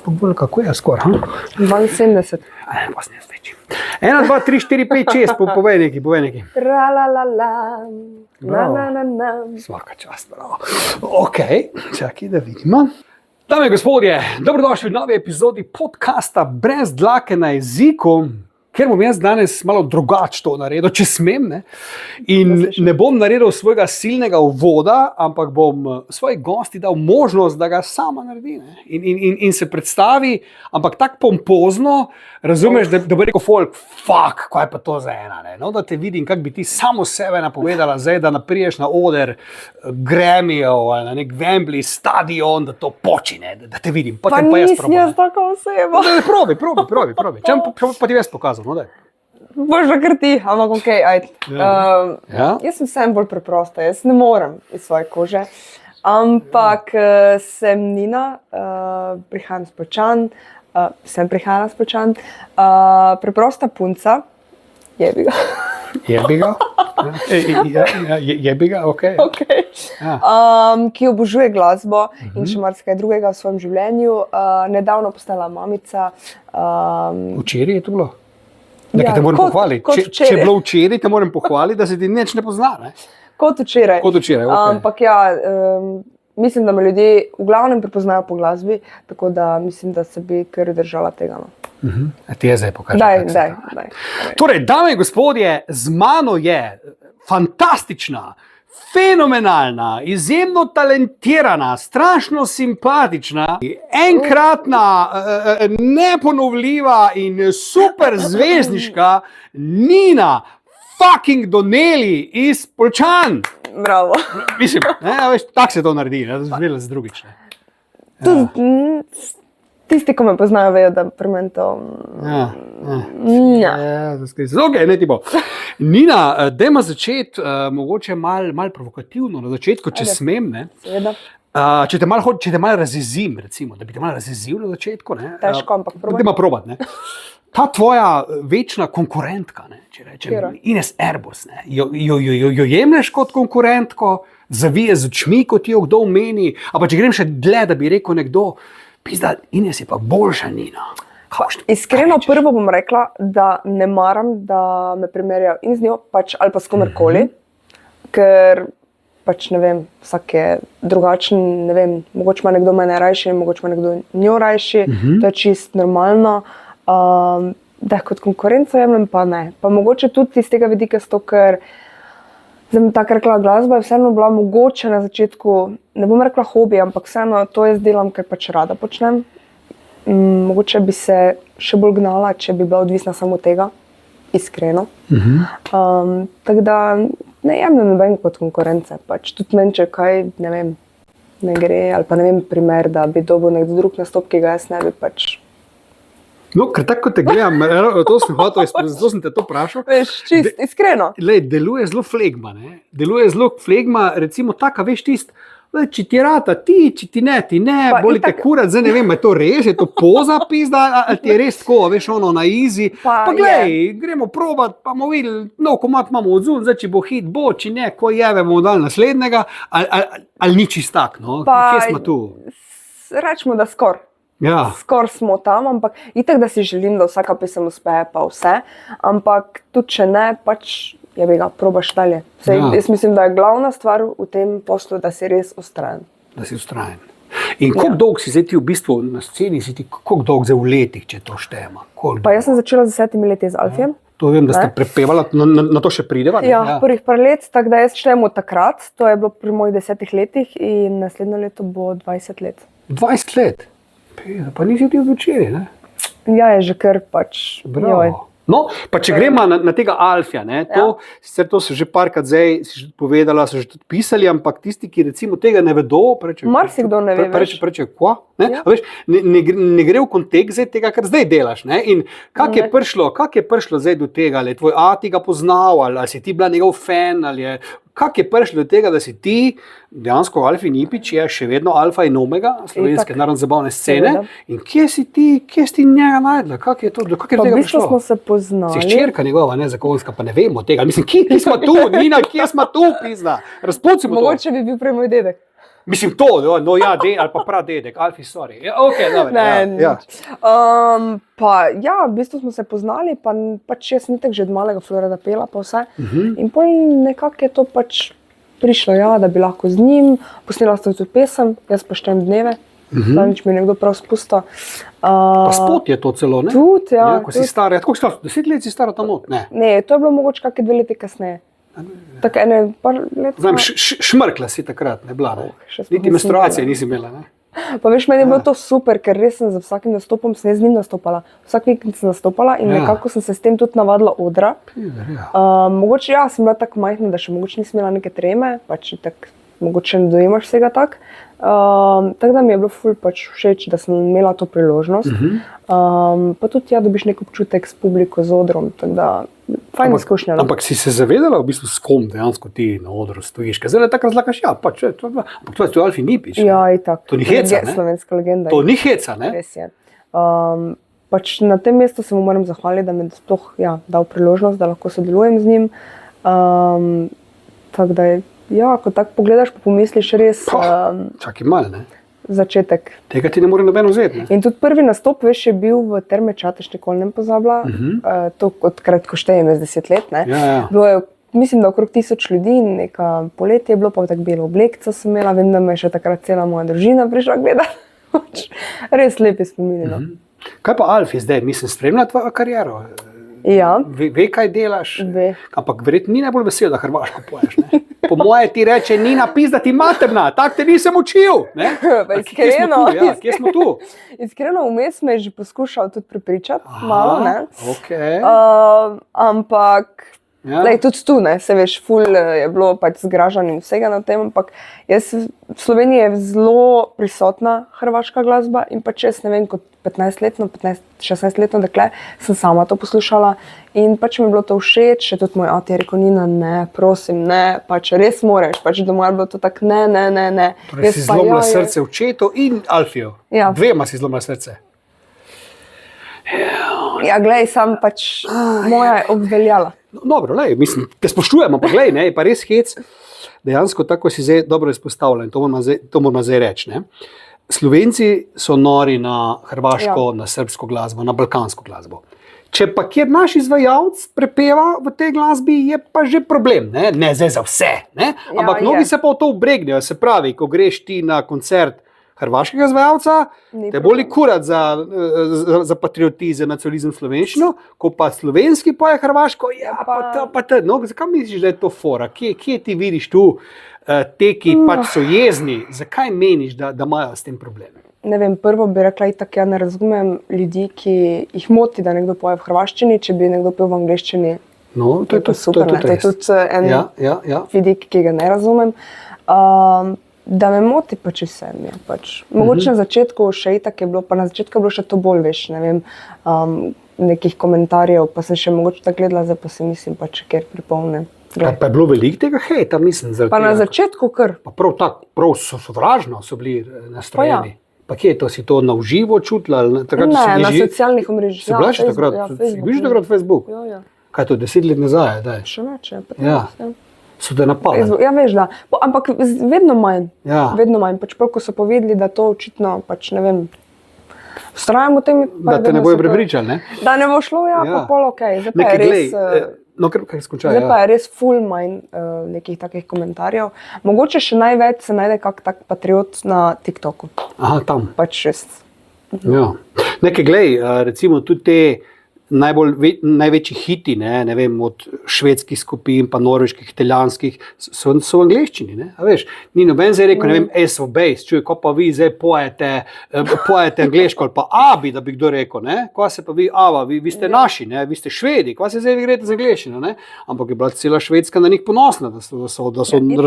Bolj kako je skoraj? 72. Pa se ne sveči. 1, 2, 3, 4, 5, 6, povej neki. Tralalala, Bravo. na. Svaka čast, bravo. Ok, čakaj, da vidimo. Dame in gospodje, dobrodošli v novi epizodi podcasta Brez dlake na jeziku, ker bom jaz danes malo drugače to naredil, če smem, ne? In ne bom naredil svojega silnega uvoda, ampak bom svoji gosti dal možnost, da ga sama naredi, ne? In se predstavi, ampak tako pompozno, razumeš, da bo rekel folk, fuck, kaj je pa to za ena, ne? No, da te vidim, kako bi ti samo sebe napovedala zdaj, da napriješ na oder Grammyjev ali na nek Wembley stadion, da to počine, da te vidim. Pa nisem jaz tako oseba. Probi. Če pa ti jaz pokazal, no daj. Boža kar ti, ampak okej, ajde. Ja. Jaz sem vsem bolj preprosta, jaz ne morem iz svoje kože. Ampak sem Nina, prihajam s Poljčan, sem prihajala s Poljčan, preprosta punca, jebi ga. Jebi ga, okej. Okay. Ja. Ki obožuje glasbo in še marsikaj drugega v svojem življenju. Nedavno postala mamica. Včeraj je to bilo? Da Ja, te moram kot pohvaliti. Če je bilo včeraj, te moram pohvaliti, da se ti nič ne pozna. Ne? Kot včeraj. Okay. Ampak ja, mislim, da me ljudje v glavnem prepoznajo po glasbi, tako da mislim, da se bi kar držala tega. No. A ti je zdaj pokažem. Daj. Torej, dame in gospodje, z mano je fantastična, fenomenalna, izjemno talentirana, strašno simpatična, enkratna, neponovljiva in super zvezdniška Nina fucking Donnelly iz Poljčan. Bravo. Mislim, veš, tako se to naredi, da se živela z drugič. Tisti, ko me poznajo, vejo, da pri meni to... Okay, ne ti bo. Nina, dajmo začeti mogoče malo provokativno na začetku, če smem. Ne? Seveda. Če te malo razjezim, recimo, da bi te malo razjezil na začetku. Ne? Težko, ampak probaj. Dajmo probat, ne? Ta tvoja večna konkurentka, ne, če rečem, Kjera? Ines Erbos, ne, jo jemlješ kot konkurentko, zavije z očmi, kot jo kdo omeni, a pa če grem še dlje, da bi rekel nekdo, pizda, Ines je pa boljša Nina. Iskreno prvo bom rekla, da ne maram, da me primerjajo in z njo, pač, ali pa s komerkoli, ker pač ne vem, vsak je drugačen, ne vem, mogoče ima nekdo mene rajši, mogoče ima nekdo njo rajši, to je čist normalno. Da kot konkurenco jemljem, pa ne. Pa mogoče tudi iz tega vidika, ker sem tako rekla, glasba je vseeno bila mogoče na začetku, ne bom rekla hobi, ampak vseeno to jaz delam, ker pač rada počnem. Mogoče bi se še bolj gnala, če bi bila odvisna samo od tega, iskreno. Tako da ne jemljem noben kot konkurence. Pač tudi meni, če kaj, ne vem, ne gre, ali pa ne vem primer, da bi dobil nekdo drug nastop, ki ga jaz ne bi pač. No, ker tako te gledam, to sem hotel, zato sem te to vprašal. Veš, čist, iskreno. Deluje zelo flegma, ne? Deluje zelo flegma, recimo taka, veš tist, če ti rata ti, če ti ne, boli te kurat, zdaj ne vem, je to res, je to poza pizda, ali ti je res tako, veš, ono na easy. Pa glej, gremo probat, pa bomo videli, no, ko imamo odzul, zdaj če bo hit, bo, če ne, ko jeve, bomo dali naslednjega, ali ni čist tak, no, kje smo tu? Rečemo, da skoraj. Ja. Skoraj smo tam, ampak itak, da si želim, da vsaka pesem uspe, pa vse, ampak tudi če ne, pač je bi ga probaš dalje. Jaz mislim, da je glavna stvar v tem poslu, da si res ustrajen. Da si ustrajen. In koliko dolg si zdaj ti v bistvu na sceni, koliko dolg zdaj v letih, če to štejemo? Pa jaz sem začela z 10 leti z Alfijem. To vem, da ste prepevala, na to še prideva. Ja, prvih par let, tako da jaz štejem od takrat, to je bilo pri mojih 10 letih in naslednjo leto bo 20 let. 20 let? Pa nisi ti včeraj, ne? Ja, je že kar pač. Bravo. No, pa če gremo na tega Alfija, ne, sicer to so že parkrat zdaj, si že povedala, so že tudi pisali, ampak tisti, ki recimo tega ne vedo, marsikdo ne ve, preče, kva? Ne gre v kontekst zdaj tega, kar zdaj delaš, ne? In kak je prišlo zdaj do tega, ali je tvoj ati ga poznal, ali si ti bila njegov fan, ali je... Kak je prišlo do tega, da si ti, dejansko Alfi Nipič je še vedno alfa in omega slovenske narodno-zabavne scene, in kje si ti njega najdla? Kak je to, do kak je do tega prišlo? Pa v bistvu smo se poznali. Si hčerka njegova, ne zakonska, pa ne vemo tega. Mislim, kje smo tu, Nina, kje smo tu, pizda? Razpucimo to. Mogoče bi bil prej moj dedek. Mislim, to, no ja, ali pa pradedek, Alfi, sorry. Ja, okay, dobre, Ne, ja. Pa ja, v bistvu smo se poznali, pa pač jaz sem itak že od malega Florida pela pa vse. In pol nekako je to pač prišlo, ja, da bi lahko z njim, posnela sta tudi pesem, jaz pa štem dneve, zadnjič mi je nekdo prav spustil. Pa spot je to celo, ne? Tudi, ja. Ko si stara, koliko si stara? 10 let si stara tam not? Ne. Ne, to je bilo mogoče kakšne 2 leti kasneje. Tako ene par let. Znam, šmrkla si takrat, ne bila, ne? Še smo Niti menstruacije nisi imela, ne? Pa veš, meni je bilo to super, ker res sem za vsakim nastopom, sem jaz z njim nastopala. Vsak vikend sem nastopala in nekako sem se s tem tudi navadila odra. Mogoče ja, sem bila tako majhna, da še mogoče nisem imela neke treme, pač tako mogoče ne dojemaš vsega tako. Tako da mi je bilo ful pač všeč, da sem imela to priložnost. Pa tudi ja, dobiš nek občutek s publiko, z odrom, tako da fajn izkušnja. Ampak si se zavedala v bistvu, s kom dejansko ti na odru stojiš? Ker zdaj tako razlagaš, ja, pač, ampak to je Alfi Nipič. Ja, itak. To ni heca, ne? Slovenska legenda. To ni heca, ne? Res je. Pač na tem mestu se mu moram zahvaliti, da mi je sploh dal priložnost, da lahko sodelujem z njim. Tako da ja, ko tako pogledaš, pa pomisliš res Čakaj malo, ne? začetek. Tega ti ne more noben vzeti, ne? In tudi prvi nastop, veš, je bil v Terme Čatež, nikoli ne pozabila. To odkrat, ko štejem, je 10 let, ne? Ja. Bilo je, mislim, da okrog 1000 ljudi, neka poletje je bilo, pa tako belo oblekco sem imela, vem, da me je še takrat cela moja družina prišla gledati. Res lepi spomini, no. Kaj pa Alfi zdaj, mislim, spremlja tvojo kariero? Ja. Ve, kaj delaš? Ve. Ampak verjetno ni najbolj vesel, da hrvaško poješ, ne? Po moje ti reče, ni napis, da ti materna, tak te nisem učil, ne? Pa iskreno, kje smo tu? Iskreno, vmes me je že poskušal tudi prepričati, malo, ne? Okay. Ampak Ja. lej, tudi tu, ne, se veš, ful je bilo pač zgražanje vsega na tem, ampak jaz v Sloveniji je zelo prisotna hrvaška glasba in pač jaz ne vem, kot 15-letno, 16-letno dekle sem sama to poslušala in pač mi je bilo to všeč, še tudi moj ati je rekel, Nina, ne, prosim, ne, pač res moraš, pač doma je bilo to tak, ne. Torej si zlomila srce očetu in Alfiju. Ja. Dvema si zlomila srce. Ja, glej, sam pač moja je obveljala. No, dobro, lej, mislim, te spoštujemo, pa glej, ne, je pa res hec. Dejansko tako si zdaj dobro izpostavljen, to moramo zdaj reči, ne. Slovenci so nori na hrvaško, na srbsko glasbo, na balkansko glasbo. Če pa kjer naš izvajalec prepeva v tej glasbi, je pa že problem, ne zdaj za vse, ne. Ampak mnogi se pa v to ubregnejo, se pravi, ko greš ti na koncert hrvaškega izvajalca, te boli kurat za patriotizem, nacionalizem, slovenščino, ko pa slovenski poje hrvaško, ja, pa te, no, zakaj misliš, da je to fora? Kje ti vidiš tu te, ki pač so jezni, zakaj meniš, da imajo s tem probleme? Ne vem, prvo bi rekla, itak ja ne razumem ljudi, ki jih moti, da nekdo poje v hrvaščini, če bi nekdo pel v angleščini. No, to je super, to je tudi en vidik, ki ga ne razumem. Da me moti pač vsem, ja, pač. Mogoče na začetku še itak je bilo, pa na začetku je bilo še to bolj, veš, ne vem, nekih komentarjev, pa sem še mogoče tako gledala, zdaj pa si mislim pač, ker pripomne. Pa je bilo veliko tega hejta, mislim, zaradi pa tega. Na začetku kar. Pa prav sovražno so bili nastrojeni. Pa kje je to, si to na uživo čutila? Ne, na socialnih omrežjih. Si bila še takrat, si bil že takrat Facebook? Ja. Kaj je to, 10 let nazaj, daj? Še več, ja. So te napali. Ja, veš, da. Ampak vedno manj. Ja. Vedno manj. Pač prav, ko so povedali, da to očitno, pač ne vem, vztrajamo v tem. Da te ne bojo prepričali, ne? Da ne bo šlo, ja, pa pol okej. Zdaj pa je res... No, kaj skončaj, zdaj pa je res ful manj nekih takih komentarjev. Mogoče še največ se najde kak tak patriot na TikToku. Aha, tam. Pač res. Ja. Nekaj glej, recimo tudi te največji hiti, ne vem, od švedskih skupin, pa norveških, italijanskih, so v angleščini, ne, a veš, ni noben zdaj rekel, ne vem, Ace of Base, čuj, ko pa vi zdaj pojete angleško, ali pa Abi, da bi kdo rekel, ne, ko se pa vi, Ava, vi ste naši, ne, vi ste Švedi, ko se zdaj vi greste z angleščino, ne, ampak je bila cela Švedska na njih ponosna, da so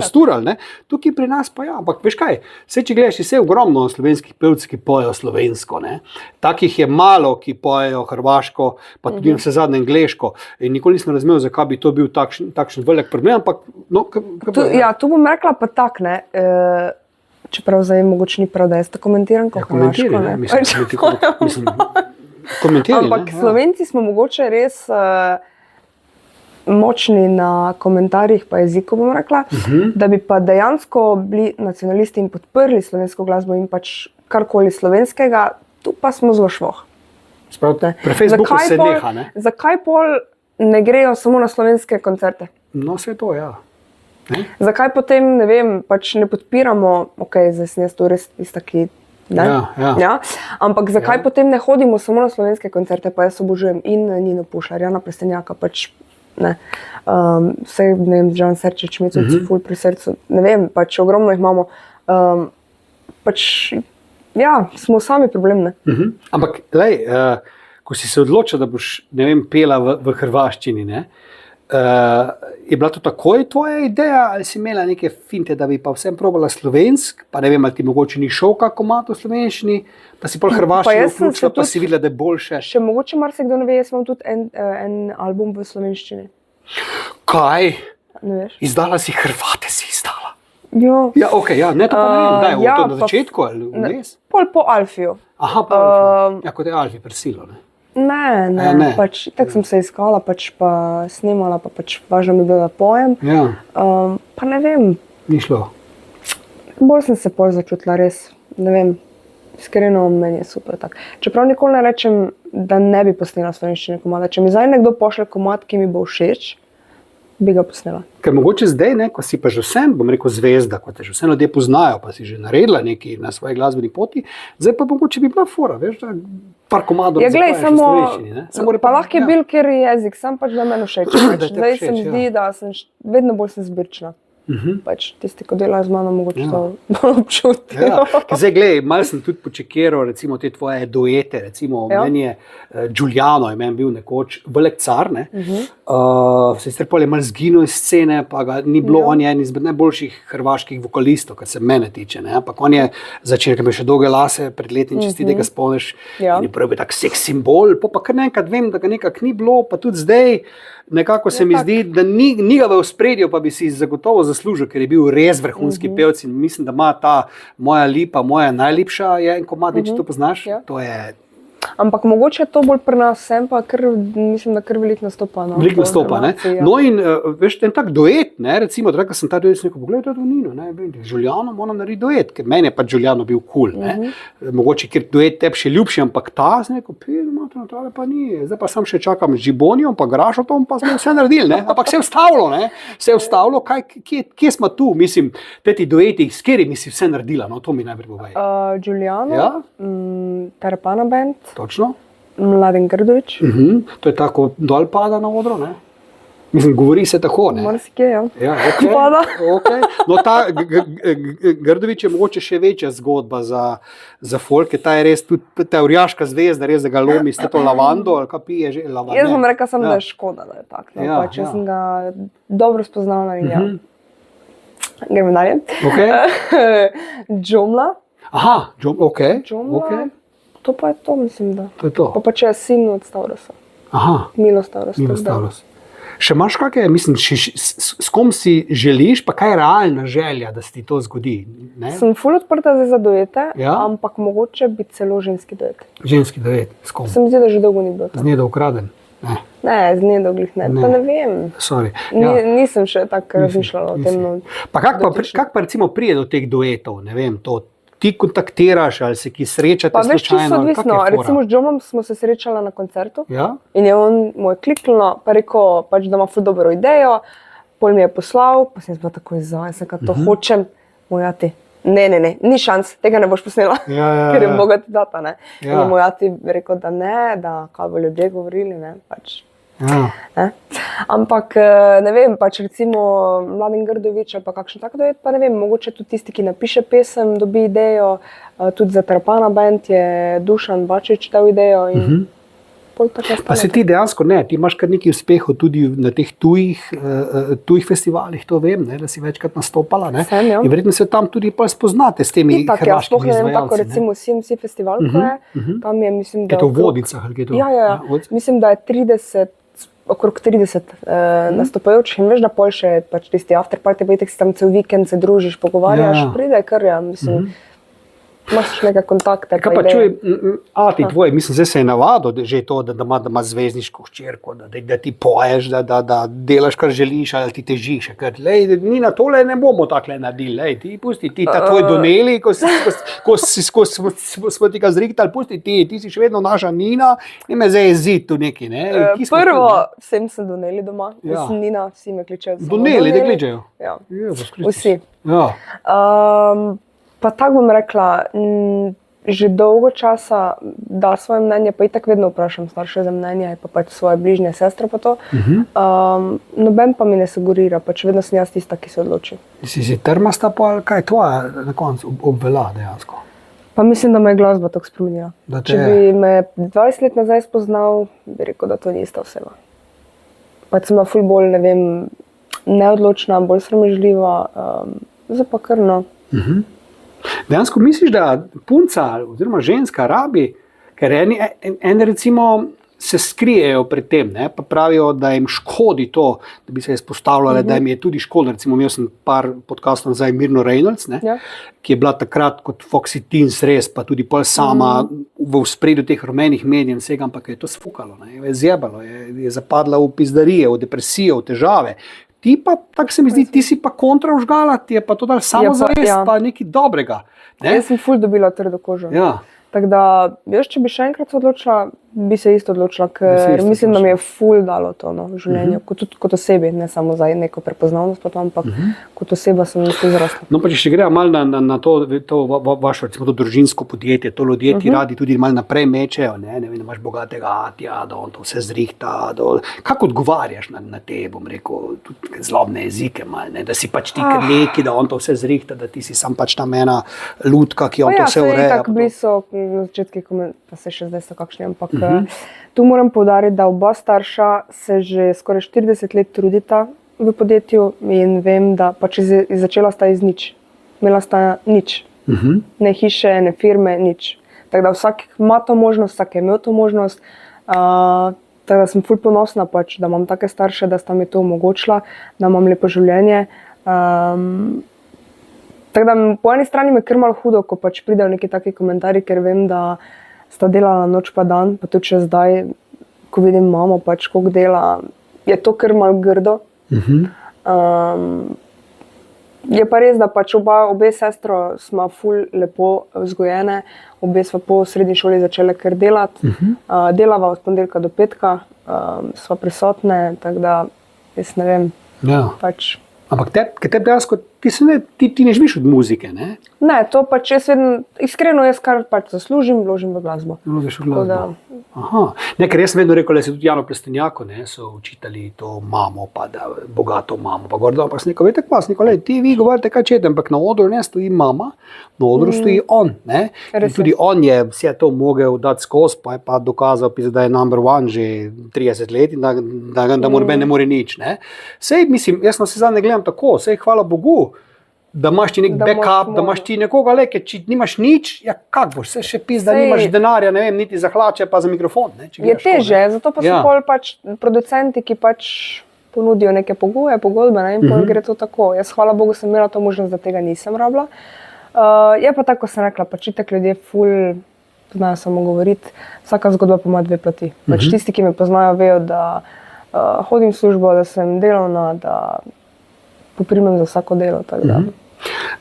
rasturali, ne, tukaj pri nas pa ja, ampak veš kaj, če gledaš, vse ogromno slovenskih pevcev, ki pojejo slovensko, ne, takih je malo, ki pojejo hrvaško, pa tudi vse zadnje angleško. In nikoli nisem razumel, zakaj bi to bil takšen velik problem, ampak no, tu bom rekla pa tak, ne, čeprav zdaj mogoče ni prav, da jaz to komentiram, ko hrvaško, ne. Mislim, komentiraj, ampak Slovenci smo mogoče res močni na komentarjih pa jeziku, bom rekla, da bi pa dejansko bili nacionalisti in podprli slovensko glasbo in pač karkoli slovenskega, tu pa smo zelo švoh. Pri Facebooku se neha, ne? Zakaj pol ne grejo samo na slovenske koncerte? No, vse to, ja. Ne? Zakaj potem, ne vem, pač ne podpiramo, zdaj sem jaz to res tista, ki ne? Ja. Ampak zakaj potem ne hodimo samo na slovenske koncerte, pa jaz obožujem in Nino Pušlar, Jana Plestenjaka, pač ne. Vse, ne vem, Žan Serčič, Mecovci, ful pri srcu, ne vem, pač ogromno jih imamo. Pač, ja, smo sami problem, ne. Ampak, lej, ko si se odločil, da boš, ne vem, pela v hrvaščini, ne, je bila to takoj tvoja ideja, ali si imela neke finte, da bi pa vsem probala slovensk, pa ne vem, ali ti mogoče ni šel kako komad v slovenščini, pa si pol hrvaščino vključila, pa si videla, da je boljše. Še mogoče marsikdo ne ve, jaz imam tudi en album v slovenščini. Kaj? Ne veš? Izdala si Hrvate, si izdala? Ja. Ja, okej, ja, ne to pa ne vem, da je to na začetku ali vmes? Pol po Alfiju. Aha, po Alfiju. Ja, kot je Alfi prisilo, ne? Ne, pač tako sem se iskala, pač pa snemala, pa pač važno mi je bilo, da pojem. Ja. Pa ne vem. Ni šlo. Bolj sem se pol začutila, res, ne vem, iskreno meni je super tak. Čeprav nikoli ne rečem, da ne bi posnela slovenščine komada. Če mi zdaj nekdo pošle komad, ki mi bo všeč, bi ga posnela. Ker mogoče zdaj, ne, ko si pa že vsem, bom rekel, zvezda, ko te že vse ljudje poznajo, pa si že naredila nekaj na svoji glasbeni poti, zdaj pa mogoče bi bila fora, veš, da par komadov zapojaš v slovenščini, ne? Pa lahko je bil kjer jezik, sam pač da meni všeč. Zdaj se mi zdi, da sem vedno bolj sem zbirčna. Pač tisti, ko delajo z mano, mogoče to bolj občutijo. Ja. Zdaj, glej, malo sem tudi počekiral, recimo, te tvoje duete, recimo, meni je Giuliano, je meni bil nekoč velik car, ne? Sicer pol je malo zginil iz scene, pa ga ni bilo, on je en izmed najboljših hrvaških vokalistov, kar se mene tiče, ne? Ampak on je začel, ker ima še dolge lase, pred leti in čez ti, da ga spomniš, in je prvi bil tak seks simbol, pa kar naenkrat vem, da ga nekako ni bilo, pa tudi zdaj, nekako se mi zdi, da ni ga v ospredju, pa bi si zagotovo zaslužil, ker je bil res vrhunski pevec in mislim, da ima ta Moja lipa, moja najlepša je en komad, če to poznaš, to je... Ampak mogoče je to bolj pri nas, sem pa mislim, da kar veliko nastopa. Veliko nastopa, ne? No in veš, en tak duet, ne, recimo, da sem ta duet, sem rekel, pogledaj, to je Nino, ne, z Giuliano moram narediti duet, ker meni je pa Giuliano bil cool, ne, mogoče, ker duet tebi še ljubši, ampak ta, sem rekel, tale pa ni, zdaj pa sam še čakam z Žibonijo, pa Grašotom, pa smo vse naredili, ne, ampak se je vstavilo, kje smo tu, mislim, ti dueti, s katerimi si vse naredila, no, to mi najprej povej. Giuliano, Tarapana Band. Točno. Mladen Grdović. To je tako, dol pada na odro, ne? Mislim, govori se tako, ne? Marsikje, ja. Ja, okay, pada. Okay. No, ta Grdović je mogoče še večja zgodba za folk, ta je res tudi ta orjaška zvezda, res da ga lomi s to lavando, ali kaj pije že lavando. Jaz bom rekla samo, da je škoda, da je tak. No, pač jaz sem ga dobro spoznala in ja. Gremo dalje. Džomla. Aha, okej. Džomla. To pa je to, mislim, da. To je to. Pa če je sin od Stavrosa. Aha. Milo Stavros. Milo Stavros. Še imaš kakšne, mislim, s kom si želiš, pa kaj je realna želja, da se ti to zgodi? Ne? Sem ful odprta za duete, ampak mogoče bi celo ženski duet. Ženski duet, s kom? Se mi zdi, da že dolgo ni bilo to. Z Nedo Ukraden? Ne, z Nedo glih ne, pa ne vem. Sorry. Nisem še tako razmišljala o tem. Pa kak pa recimo prije do teh duetov, ne vem, to ti kontaktiraš ali se ki srečate slučajno? Pa veš, slučajno? Odvisno. Recimo s Džomom smo se srečala na koncertu in je on moj kliknilo, pa rekel, pač, da ima ful dobro idejo, pol mi je poslal, pa sem bila takoj sem to hočem, moj ati. Ne, ni šans, tega ne boš posnela, ker je bogat data, ne. In je moj ati rekel, da ne, da kaj bo ljudje govorili, ne, pač. Ne? Ampak ne vem, pač recimo Mladen Grdović ali pa kakšen tak duet, pa ne vem, mogoče tudi tisti, ki napiše pesem, dobi idejo, tudi za Tarapana Band je Dušan Bačič dal idejo in pol tako. Pa se ti dejansko ne, ti imaš kar nekaj uspehov tudi na teh tujih festivalih, to vem, ne, da si večkrat nastopala, ne? Sem, ja. In verjetno se tam tudi spoznate s temi hrvaškimi izvajalci. Tako recimo CMC festival, ko je, tam je, mislim, da... Je to v Vodicah ali je to? Ja, mislim, da je okrog 30 nastopajočih in veš, da pol še pač tisti afterparty, pa itek si tam cel vikend se družiš, pogovarjaš, pride kar, ja, mislim. imaš neke kontakte. Kaj pa čuj, ati tvoj, mislim, zdaj se je navadil že to, da ima zvezdniško hčerko, da ti poješ, da delaš, kar želiš, ali ti težiš. Ni na tole, ne bomo takle naredili. Lej, ti pusti, ti ta tvoj Doneli, ko smo ti ga zrihtali, pusti ti si še vedno naša Nina, in me zdaj je zid tu neki. Ne? Prvo, vsem sem Doneli doma, sem Nina, vsi me kličejo. Doneli, da kličejo? Ja, Jezus, vsi. Ja. Pa tako bom rekla, že dolgo časa da svoje mnenje, pa itak vedno vprašam starše za mnenje, pa pač svoje bližnje sestre pa to. Noben pa mi ne sugerira, pač vedno sem jaz tista, ki se odloči. Si trmasta pa, ali kaj je tvoja na koncu obvela dejansko? Pa mislim, da me je glasba tako spremenila. Če bi me 20 let nazaj spoznal, bi rekel, da to ni ista oseba. Pač sem bila ful bolj, ne vem, neodločna, bolj sramežljiva, zdaj pa kar no. Dejansko misliš, da punca oziroma ženska rabi, ker eni recimo se skrijejo pred tem, ne? Pa pravijo, da jim škodi to, da bi se izpostavljale, da jim je tudi škoda. Recimo imel sem par podcastov nazaj Mirno Reynolds, ne? Ki je bila takrat kot Foxy Teens res, pa tudi pol sama v spredju teh rumenih medijev vsega, ampak je to sfukalo, ne? Je zjebalo, je zapadla v pizdarije, v depresijo, v težave. Ti pa, tako se mi zdi, ti si pa kontra užgala, ti je pa to dal samozavest, pa nekaj dobrega. Ne? Jaz sem ful dobila trdo kožo. Ja. Tako da, jaz, če bi še enkrat se odločila, bi se isto odločila, ker mislim, da mi je ful dalo to v življenju, kot osebi, ne samo za neko prepoznavnost, ampak kot oseba sem nekaj zrasla. No pa če še gremo malo na to vašo, recimo to družinsko podjetje, to ljudje ti radi tudi malo naprej mečejo, ne vem, da imaš bogatega atija, da on to vse zrihta, kako odgovarjaš na te, bom rekel, tudi zlobne jezike malo, ne, da si pač ti kar neki, da on to vse zrihta, da ti si sam pač tam ena lutka, ki on to vse ureja. Na začetku, pa se še zdaj so kakšni, ampak tu moram poudariti, da oba starša se že skoraj 40 let trudita v podjetju in vem, da pač začela sta iz nič. Imela sta nič. Ne hiše, ne firme, nič. Tako da vsak ima to možnost, vsak je imel to možnost. Tako da sem ful ponosna, pač, da imam take starše, da sta mi to omogočila, da imam lepo življenje. Tako da po eni strani me kar malo hudo, ko pač pridejo neki taki komentarji, ker vem, da sta delala noč pa dan, pa tudi še zdaj, ko vidim mamo, pač koliko dela, je to kar malo grdo. Je pa res, da pač obe sestro smo ful lepo vzgojene, obe smo po srednji šoli začele kar delati, delava od ponedeljka do petka, sva prisotne, tako da jaz ne vem, pač. Ampak te dejansko, ti ne živiš od muzike, ne? Ne, to pač jaz vedno, iskreno jaz kar pač zaslužim, vložim v glasbo. Vložiš v glasbo. Aha. Ne, ker jaz sem vedno rekel, da si tudi Jano Plestenjaku, ne, so učitali to mamo, pa da bogato mamo, pa gordo, ampak sem rekel, vete kva, sem rekel, ti vi govorite kaj čete, ampak na odru ne stoji mama, na odru stoji on, ne? In tudi on je vse to mogel dati skozi, pa je pa dokazal, da je number one že 30 let in da mu ne more nič, ne? Sej, mislim, jaz na se zadnje gledam tako, sej, hvala Bogu, da imaš ti nek backup, da imaš ti nekoga, ker če nimaš nič, ja kak boš, se še pis, da nimaš denarja, ne vem, niti za hlače, pa za mikrofon. Ne, je teže, zato pa so pol pač producenti, ki pač ponudijo neke pogoje, pogodbe, ne, in pol gre to tako. Jaz, hvala Bogu, sem imela to možnost, da tega nisem rabila. Je pa tako, sem rekla, pač itak ljudje ful znajo samo govoriti, vsaka zgodba pa ima dve plati. Pač tisti, ki me poznajo, vejo, da hodim v službo, da sem delovna, da poprimem za vsako delo, tako da.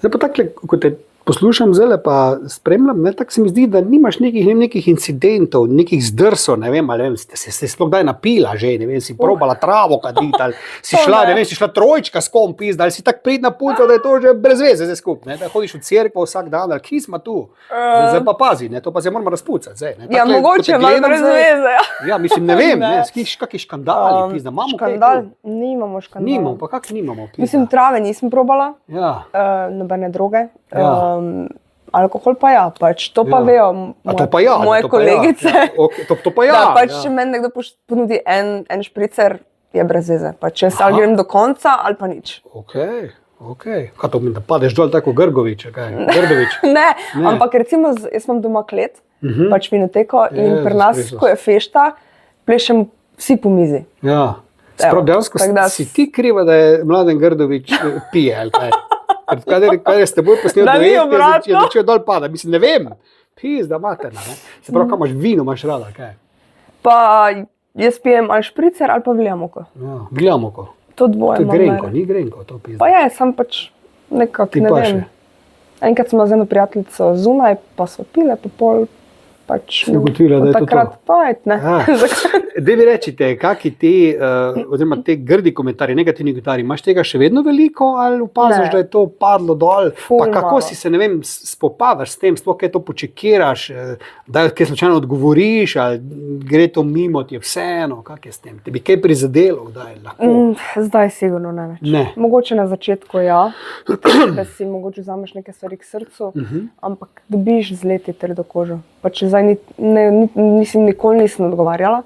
Zdaj pa takle, ko te poslušam zdaj pa spremljam, tako se mi zdi, da nimaš nekih incidentov, nekih zdrsov, ne vem, ali si sploh kdaj napila že, ne vem, si probala travo kaditi, ali si šla, ne vem, si šla trojčka s kom pizda, ali si tak pridna punca, da je to že brez veze zdaj skup, ne, da hodiš v cerkev vsak dan, ali kje smo tu, zdaj pa pazi, ne, to pa zdaj moramo razpucati, zdaj, ne. Ja, mogoče malo brez veze, ja. Ja, mislim, ne vem, ne, kakšni škandali, pizda, imamo kaj tu? Škandal, nimamo škandal. Nimamo, pa kak nimamo, pizda? Mislim, trave nisem probala, nobene droge. Alkohol pa ja, pač to pa vejo moje kolegice. To pa ja. Da, pač če meni nekdo ponudi en špricer, je brez veze. Pač jaz ali grem do konca, ali pa nič. Okej. Kaj to pomeni, da padeš dol tako Grgovič, kaj? Grdovič? Ne, ampak recimo jaz imam doma klet, pač vinoteko in pri nas, ko je fešta, plešem vsi po mizi. Ja. Sprav dejansko si ti kriva, da je Mladen Grdovič pije, ali kaj? Kaj je s teboj posnel, Da ni je obratno. začel dol pada. Mislim, ne vem. Pizda materna, ne. Se pravi, kaj imaš vino, imaš rada, kaj? Pa jaz pijem ali špricer ali pa viljamoko. Ja, Viljamoko. To dvoje To je imam grenko, rada. ni grenko, to pizda. Pa je, sem pač nekako, Ti ne paše. vem. Enkrat smo z eno prijateljico zunaj, pa smo pile, pa pol pač... Si ugotovila, da je to to? Takrat pa ne. Ja. Daj mi recite, kakšni ti, oziroma te grdi komentarji, negativni komentarji, imaš tega še vedno veliko ali opaziš, Ne. da je to padlo dol? Ful Pa kako malo. si se, ne vem, spopadaš s tem, sploh kaj to počekiraš, da kaj slučajno odgovoriš ali gre to mimo, ti je vseeno, kak je s tem? Te bi kaj prizadelo, kdaj lahko? Zdaj sigurno ne več. Ne. Mogoče na začetku ja, da si mogoče vzameš neke stvari k srcu, ampak dobiš z leti trdo kožo. Pač zdaj nisem odgovarjala.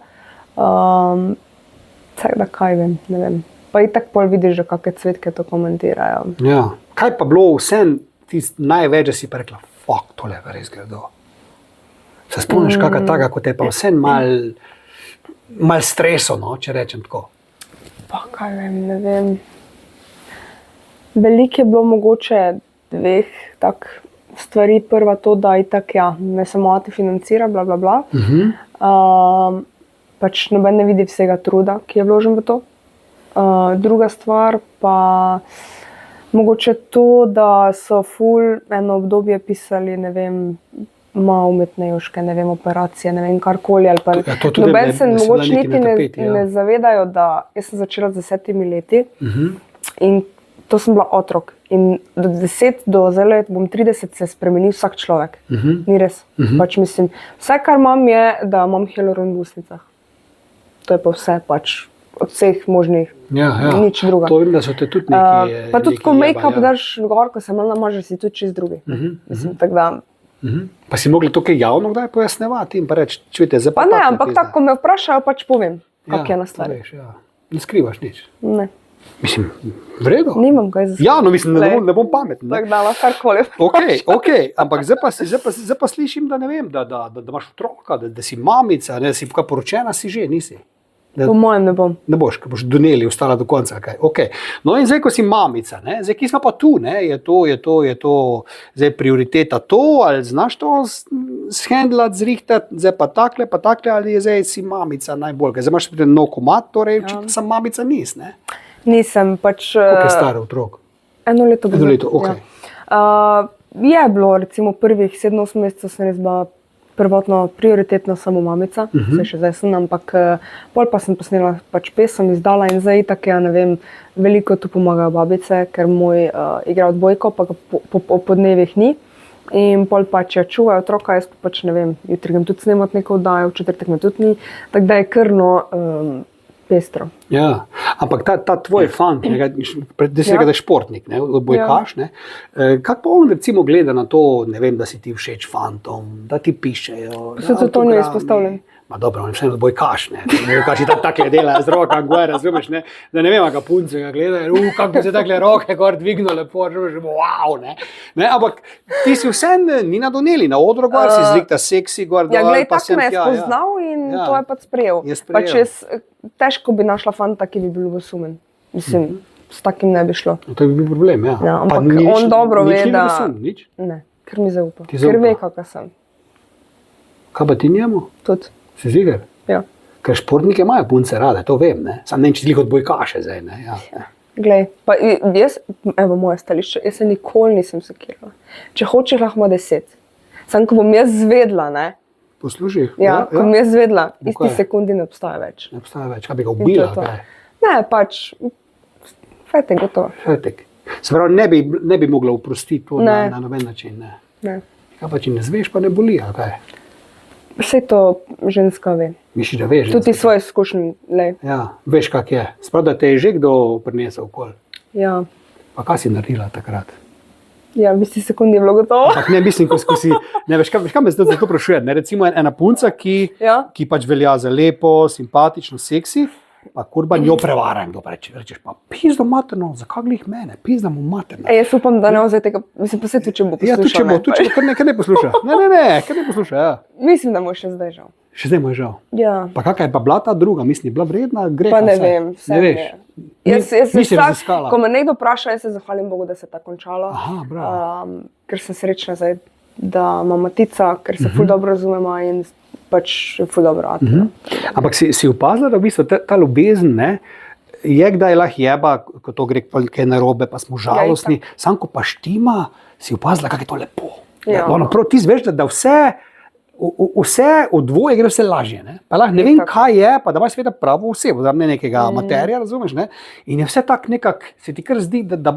Tako da kaj vem, ne vem. Pa itak pol vidiš, že kakšne cvetke to komentirajo. Ja. Kaj pa bilo vse največ, da si pa rekla, fuck, tole je pa res grdo. Se spomniš kakšna taka, kot je pa vse mal streso, no, če rečem tako. Pa kaj vem, ne vem. Veliko je bilo mogoče dveh tak stvari. Prva to, da itak ja, me samo mati financira, bla bla bla. Pač noben ne vidi vsega truda, ki je vložen v to. Druga stvar pa mogoče to, da so ful eno obdobje pisali, ne vem, umetne joške, ne vem, operacije, ne vem, karkoli. Ali pa Ja, to tudi noben ne- se ne si bila mogoče niti niti na tapeti, ja. ne zavedajo, da jaz sem začela z 10 leti in to sem bila otrok. In do 10 do zdaj bom 30 se spremeni vsak človek. Ni res. Pač mislim, vse, kar imam, je, da imam hialuron v ustnicah. To je pa vse, pač od vseh možnih. Ja, ja. Nič druga. To vem, da so te tudi neki. Pa tudi, ko neki make-up jebali, ja. daš gor, ko se malo namažeš, si tudi čist drugi. Mislim, tako da. Pa si mogli to kaj javno kdaj pojasnevati in pa reči, čujte, zdaj Pa ne, takle ampak pizda. tako, ko me vprašajo, pač povem, kak je na to stvari. veš, ja. Ne skrivaš nič. Ne, Mislim, v redu. nimam kaj za Ja, no mislim, Glej. ne bom pameten. Ne? Tako da lahko karkoli. Okay. Ampak zdaj pa slišim, da ne vem, da imaš otroka, da si mamica, da si kaj poročena, si že, nisi. Po mojem ne bom. Ne boš, ker boš do Neli ostala do konca. Okay. No in zdaj, ko si mamica, ne, zdaj, ki smo pa tu, ne, je to zdaj prioriteta to, ali znaš to shendlati, zrihtati, zdaj pa takle, ali je zdaj si mamica najbolj. Ker zdaj imaš nov komad, torej očitno sem mamica nis, ne. Nisem pač. Koliko je star otrok? Eno leto bo. Eno leto, okej. Je bilo, recimo, prvih 7-8 mesecev sem res bila prvotno prioritetna samo mamica, vse še zdaj sem, ampak pol pa sem posnela pač pesem, izdala in zdaj tako, ja, ne vem, veliko tu pomagajo babice, ker moj igra odbojko, pa ga po dnevih ni. In pol pa če čuvajo otroka, jaz pa pač ne vem, jutri grem tudi snemati neko oddajo, v četrtek me tudi ni, tako da je krno pestro. Ja, ampak ta tvoj fant, da je športnik, odbojkaš, kako pa on recimo gleda na to, ne vem, da si ti všeč fantom, da ti pišejo? Se tudi on je izpostavljen. Ma dobro, on je vseeno odbojkaš, ne? Odbojkaši takle delajo z rokami gore, razumeš, ne? Da ne vem, ga punce ga gledajo, kako bi se takle roke gor dvignil, lepo, že wow, ne? Ampak ti si vseeno ni na Doneli, na odru gor, si zrikta seksi gor, Ja, dol, glej, pa tako me je tja, spoznal in Ja. to je pač sprejel. Je sprejel. Pač jaz težko bi našla fanta, ki bi bil ljubosumen. Mislim, s takim ne bi šlo. To je bil problem, ja. Ja, Pa ampak nič- on dobro nič ve, ni da- ljubosum, nič? Ne, ker mi zaupa. Ti Ker zaupa. ve, kakva sem. Kaj pa ti njemu? Tudi. Si ziger? Ja. Ker športnike imajo punce rade, to vem, ne? Sam ne vem, če ti jih odbojkaše zdaj, ne? Ja. Glej, pa jaz, evo moje stališče, jaz se nikoli nisem sekirala. Če hočeš, lahko ima 10. Sam, ko bom jaz zvedla, ne? Poslušaj. Ja, ko bom jaz zvedla, Bo isti kaj? sekundi ne obstaja več. Ne obstaja več, kaj bi ga In to ubila, je to. kaj? Ne, pač, fajte, gotovo. Fetek. Se pravi, ne bi mogla oprostiti to Ne. na noben način, ne? Ne. Kaj pa, če ne zveš, pa ne boli, ali kaj? Vse to ženska ve. Misliš, da veš? Tudi ženska? svoje izkušnje, lej. Ja, veš, kak je. Sprav, da te je že kdo prinesel okol. Ja. Pa kaj si naredila takrat? Ja, v isti sekundi je bilo gotovo. Ampak ne mislim, ko si, ne veš, kaj me zdaj zato sprašuje. Ne, recimo ena punca, Ja. ki pač velja za lepo, simpatično, seksi, pa kurba njo prevara in kdo pa rečeš, pa pizdo materno, zakaj glih mene, pizda mu materno. Jaz upam, da ne vzeti tega, mislim, pa se tudi, če bo Ja, poslušal. tu če bo, kar ne posluša. Ne, kar ne posluša, ja. Mislim, da mu je še zdaj žal. Še zdaj mu je žal. Ja. Pa kakšna je pa bila ta druga, mislim, je bila vredna, gre Pa ne vem, vse ne veš. Jaz se Nisi raziskala. ko me nekdo vpraša, jaz se zahvalim Bogu, da se je tako končalo. Aha, bravo. Ker sem srečna zdaj, da imam matica, ker se ful dobro razumemo in pač ful dobro. Ampak si opazila, da v bistvu ta ljubezen, ne, je kdaj lahko jeba, ko to gre kaj narobe, pa smo žalostni, sam ko pa štima, si opazila, kako je to lepo. Ja. Prav ti zveš, da vse od dvoje gre vse lažje. Ne, pa lahko ne vem, kaj je, pa da imaš seveda pravo osebo, da ne nekega amaterja, razumeš, ne? In je vse tako nekako, se ti kar zdi, da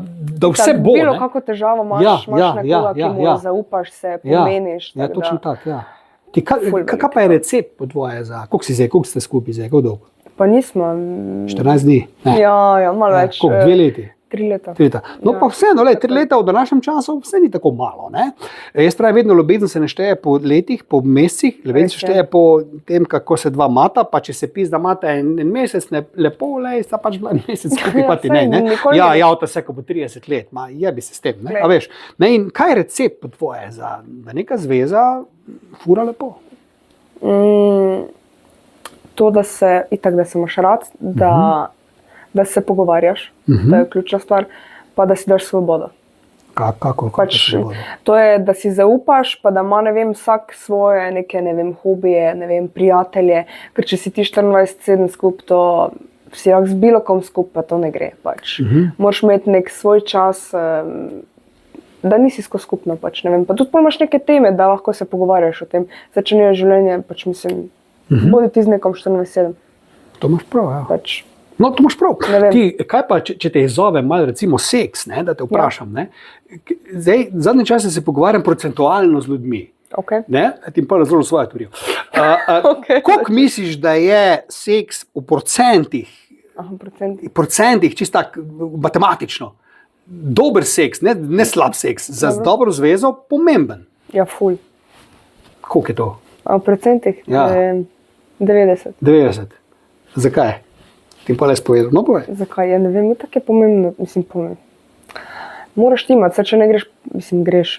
vse bo. Bilo kako težavo imaš, nekoga, ki mu zaupaš, se pomeniš. Ja, točno tako, ja. Kaj pa je recept po dvoje za, koliko ste skupaj zdaj, kako dolgo? Pa nismo. 14 dni? Ne. Ja, malo več. Koliko, 2 leti? 3 leta. 3 leta. No, pa vseeno, 3 leta v današnjem času vse ni tako malo. Ne? Jaz pravim, vedno ljubezen se ne šteje po letih, po mesecih, ljubezen se šteje po tem, kako se dva mata, pa če se pizda mata en mesec, ne, lepo, sta pač bila en mesec skupaj, pa ti ne. Ja, to se ko bo 30 let, jebi se s tem. Ne? A veš, ne? In kaj je recept po tvoje, da neka zveza fura lepo? To, da se imaš rad, da se pogovarjaš, to je ključna stvar, pa da si daš svobodo. Kako svobodo? To je, da si zaupaš, pa da ima, ne vem, vsak svoje neke, ne vem, hobije, ne vem, prijatelje, ker če si ti 24/7 skupaj, to si lahko z bilo kom skupaj, pa to ne gre. Pač. Moraš imeti nek svoj čas, da nisi skupno, pač, ne vem. Pa tudi imaš neke teme, da lahko se pogovarjaš o tem. Začenjajo življenje, pač mislim, bodi ti z nekom 24/7. To imaš prav, ja. Pač, no, to imaš prav. Ti, kaj pa, če te izzove malo, recimo seks, ne, da te vprašam, ne? Zdaj, zadnje čase se pogovarjam procentualno z ljudmi. Okay. Ne? Ti pa razložim svojo teorijo. Koliko misliš, da je seks v procentih, čisto tako matematično, dober seks, ne slab seks, za dobro zvezo pomemben? Ja, ful. Koliko je to? V procentih? Ja. 90. 90. Zakaj? Ti pa le spovedal. No, povej. Zakaj? Ja, ne vem, tako je pomembno. Mislim, pomembno. Moraš imati, če ne greš, mislim, greš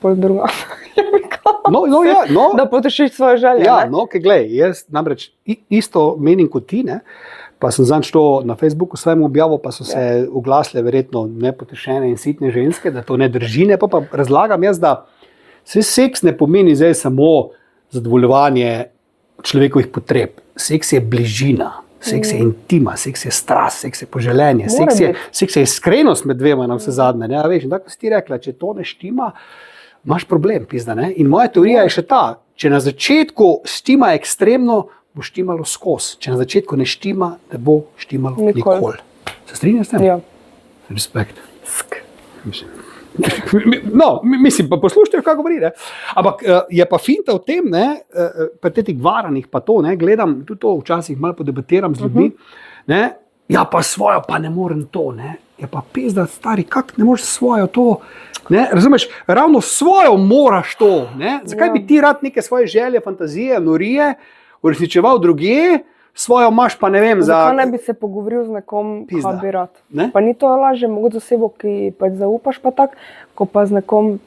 pol druga. Da potešiš svoje želje. Ja, no, kaj glej, jaz namreč isto menim kot ti, ne? Pa sem zanj to na Facebooku svojemu objavil, pa so se oglasile verjetno nepotešene in sitne ženske, da to ne drži, ne pa razlagam jaz, da seks ne pomeni zdaj samo zadovoljevanje človekovih potreb. Seks je bližina, seks je intima, seks je strast, seks je poželenje, seks je iskrenost med dvema na vse zadnje. Ne? Veš, in tako si ti rekla, če to ne štima, imaš problem, pizda. Ne? In moja teorija je še ta, če na začetku štima ekstremno, bo štimalo skozi. Če na začetku ne štima, ne bo štimalo nikoli. Se strinjaš s tem? Ja. Respekt. No, mislim, pa poslušajte, kaj govori. Ne? Ampak je pa finta v tem, pri teh varanjih pa to, ne, gledam, tudi to včasih malo podebatiram z ljudmi, ne, ja pa svojo pa ne morem to, ne, je pa pizda stari, kak ne moreš svojo to, ne, razumeš, ravno svojo moraš to, ne, zakaj bi ti rad neke svoje želje, fantazije, norije uresničeval drugje, svojo imaš pa ne vem za... Zakaj ne bi se pogovoril z nekom, kaj bi rad? Ne? Pa ni to lažje, mogoče z osebo, ki pač zaupaš pa tak, ko pa z nekom,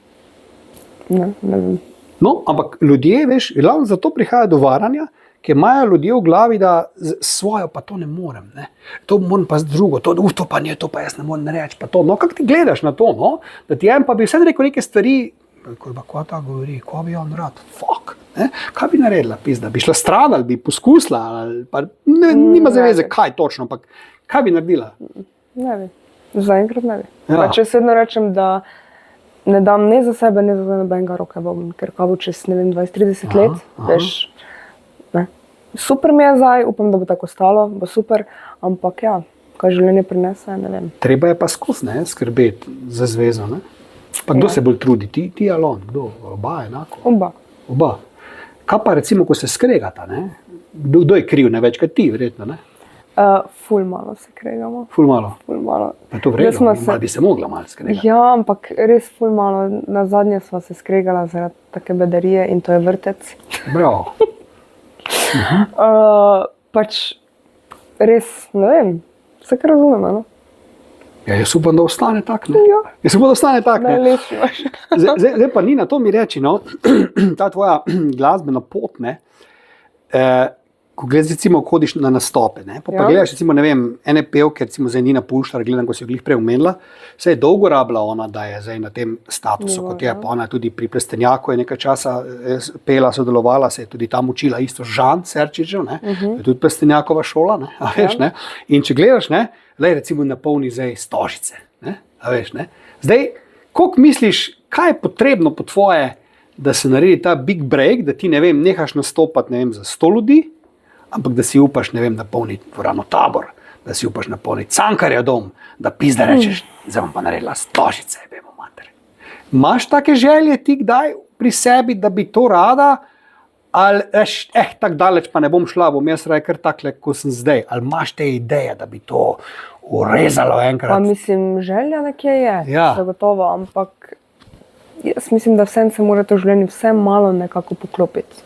ne vem. No, ampak ljudje, veš, glavno zato prihaja do varanja, ker imajo ljudje v glavi, da svojo pa to ne morem, ne. To moram pa z drugo, to pa ne, to pa jaz ne morem reči, pa to. No, kako ti gledaš na to, no? Da ti pa bi vse rekel neke stvari, ko ta govori, ko bi on rad, fuck. Ne? Kaj bi naredila, pizda? Bi šla stran ali bi poskusila? Ali pa, nima zaveze, kaj točno, ampak kaj bi naredila? Ne bi. Zaenkrat ne bi. Ja. Pa če vedno rečem, da ne dam ne za sebe, ne za nobenega roke, ker kaj bo čez, ne vem, 20-30 let, veš, ne. Super mi je zdaj, upam, da bo tako ostalo, bo super, ampak ja, kaj življenje prinese, ne vem. Treba je pa skozi, ne, skrbeti za zvezo, ne. Pa kdo se bolj trudi, ti ali on? Kdo? Oba enako? Oba. Kaj pa recimo, ko se skregata, ne? Kdo je kriv, ne več kot ti, verjetno, ne? Ful malo se kregamo. Ful malo? Ful malo. Pa to vredno, malo bi se mogla malo skregati. Ja, ampak res ful malo. Nazadnje sva se skregala zaradi take bedarije in to je vrtec. Bravo. Pač res, ne vem, vse kar razumemo, no? Ja, jaz upam, da ostane tak, ne? Ja. Jaz upam, da ostane tak, ne? Najlepši imaš. Zdaj pa Nina, to mi reči, no, ta tvoja glasbena pot, ne, ko gledaš, recimo, hodiš na nastope, ne? Pa gledaš, recimo, ne vem, ene pevke, recimo zdaj Nina Pušlar, gledam, ko si jo glih prej omenila, se je dolgo rabila ona, da je zdaj na tem statusu, kot je, pa ona tudi pri Plestenjaku je nekaj časa pela, sodelovala, se je tudi tam učila isto Žan Serčičev, ne? Je tudi Plestenjakova šola, ne? A veš, ne? In če gledaš, ne, lej, recimo napolni zdaj Stožice, ne? A veš, ne? Zdaj, koliko misliš, kaj je potrebno po tvoje, da se naredi ta big break, da ti, ne vem, nehaš nastopati, ne vem, za 100 ljudi, ampak da si upaš, ne vem, napolniti dvorano Tabor, da si upaš napolniti Cankarjev dom, da pizda rečeš, zdaj bom pa naredila Stožice, bemo mater. Imaš take želje ti kdaj pri sebi, da bi to rada, ali tako daleč pa ne bom šla, bom jaz raje kar takle, ko sem zdaj, ali imaš te ideje, da bi to urezalo enkrat? Pa mislim, želja nekje je, zagotovo, ampak jaz mislim, da vsem se mora to življenje vse malo nekako poklopiti.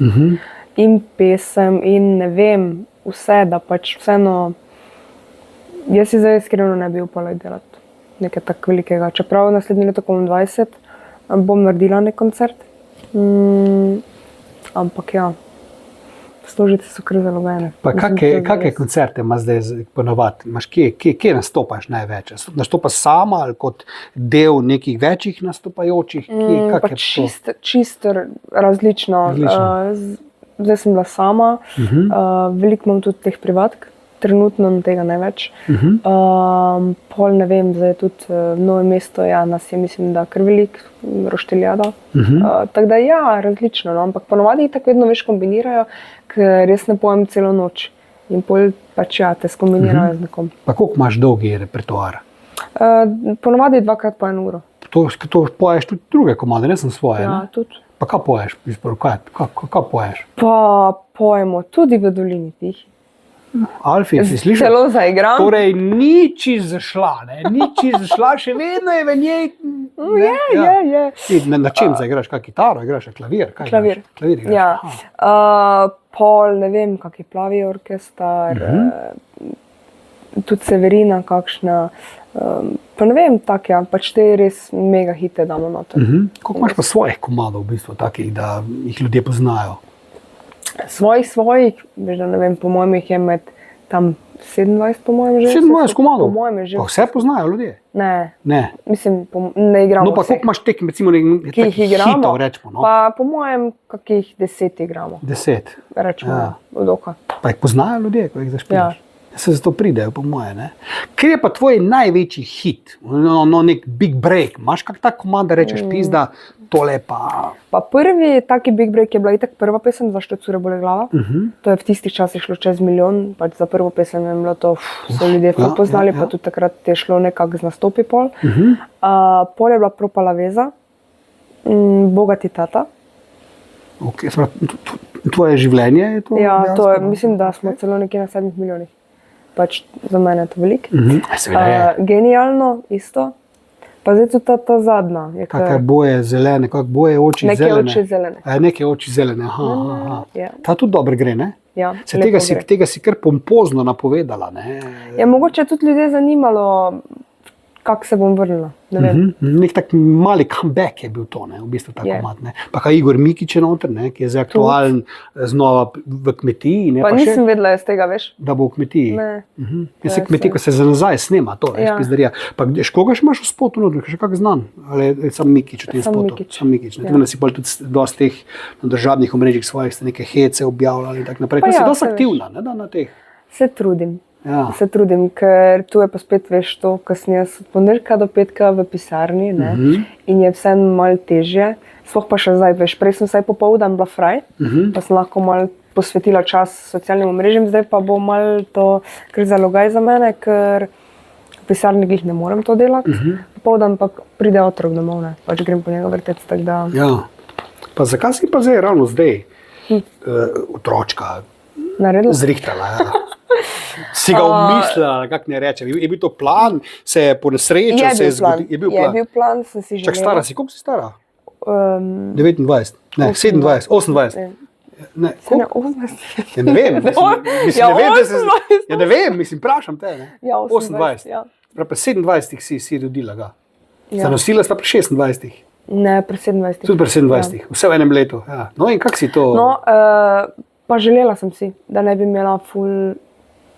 In pesem, in ne vem, vse, da pač vseeno, jaz si zdaj iskreno ne bi upala delati nekaj tako velikega. Čeprav naslednje leto, ko bom 20, bom naredila nek koncert. Ampak ja, Stožice so kar zelo mene. Pa kakšne koncerte imaš zdaj ponovadi? Kje nastopaš največ? Nastopaš sama ali kot del nekih večjih nastopajočih? Pač čisto različno. Zdaj sem bila sama, veliko imam tudi teh privatk, trenutno tega največ. Pol ne vem, zdaj tudi v Novem mestu, ja, nas je mislim, da kar velik, Rošteljada. Tako da ja, različno, no? Ampak ponovadi tako vedno več kombinirajo, ker res ne pojem celo noč. In pol pač ja, te skombinirajo z nekom. Pa koliko imaš dolgi repertoar? Ponovadi 2x po 1 uro. To poješ tudi druge komade, ne sem svoje, ja, ne? Tudi. Pa kaj poješ? Kaj poješ? Pa pojemo tudi v Dolini tihi. Alfi, si slišal? Celo zaigram. Torej, nič zašla, ne? Nič zašla, še vedno je v njej. Je. Na čem zaigraš? Kaj kitaro igraš? Klavir? Klavir. Klavir igraš? Ja. Pol, ne vem, kak je Plavi orkestar, tudi Severina kakšna. Pa ne vem, tak ja, pač te res mega hite damo noter. Koliko imaš pa svojih komadov v bistvu takih, da jih ljudje poznajo? Svojih, veš da ne vem, po mojem jih je med tam 27 po mojem že. 27 komadov? Po mojem je že. Pa vse poznajo ljudje? Ne. Mislim, ne igramo no, pa koliko imaš tek, recimo nekih hitov, rečemo? No? Pa po mojem kakih 10 igramo. 10? Rečemo, od oka. Pa jih poznajo ljudje, ko jih zašpiješ? Ja. Se zato pridejo, po moje, ne? Kje je pa tvoj največji hit? No, nek big break. Imaš kak tak komad, da rečeš pizda, tole pa... Pa prvi taki big break je bila itak prva pesem, Zašto cure bole glava. To je v tistih časih šlo čez 1 milijon, pač za prvo pesem je bilo to, so ljudje poznali, pa tudi takrat je šlo nekako z nastopi pol. Pol je bila Propala veza, Bogati tata. Ok, tvoje življenje je to? Ja, to je, mislim, da smo celo nekje na 7 milijonih. Pač za mene je to veliko. Genialno, isto. Pa zdaj tudi ta zadnja. Kakaj boje zelene, kak boje oči neke zelene. Neke oči zelene. Neke oči zelene, aha. Ja. Ta tudi dobro gre, ne? Ja, tega si kar pompozno napovedala, ne? Ja, mogoče je tudi ljudje zanimalo, kako se bom vrnila. Ne vem. Nek tak mali comeback je bil to, ne? V bistvu ta komad, ne? Pa kaj Igor Mikić je noter, ne? Ki je zdaj aktualen znova v kmetiji. Ne? Pa nisem vedela iz tega, veš? Da bo v kmetiji. Ne. Jaz se kmetij, ko se za nazaj snema to, veš, pizdarija. Pa koga še imaš v spotu noter, še kak znan? Ali sam Mikić v tem spotu? Sam Mikić. Ti da si bolj tudi dosti teh na državnih omrežjih svojih ste neke hece objavljali in tako naprej. To si dosti aktivna, ne, da na teh. Se trudim. Ja. Se trudim, ker tu je pa spet, veš, to, ko sem jaz od ponedeljka do petka v pisarni, ne, in je vseeno malo težje. Sploh pa še zdaj, veš, prej sem vsaj popoldan bila fraj, pa sem lahko malo posvetila čas socialnim omrežjem, zdaj pa bo malo to kar zalogaj za mene, ker v pisarni glih ne morem to delati. Popoldan pa pride otrok domov, ne, pač grem po njega vrtec, tako da... Ja, pa zakaj si pa zdaj, ravno zdaj, otročka zrihtala, ja? Si ga umislila, kako ne rečem, je bil to plan, se je po nesreču, se je zgodil? Je bil plan, sem si želela. Čak stara si, koliko si stara? 29, ne, 27, 28. Ne, koliko? Ja, ne vem, mislim, vprašam te, ne? Ja, 28, ja. Pri 27 si rodila ga. Zanosila sta pri 26. Ne, pri 27. Tudi pri 27, vse v enem letu, ja. No in kako si to? No, Pa želela sem si, da ne bi imela ful,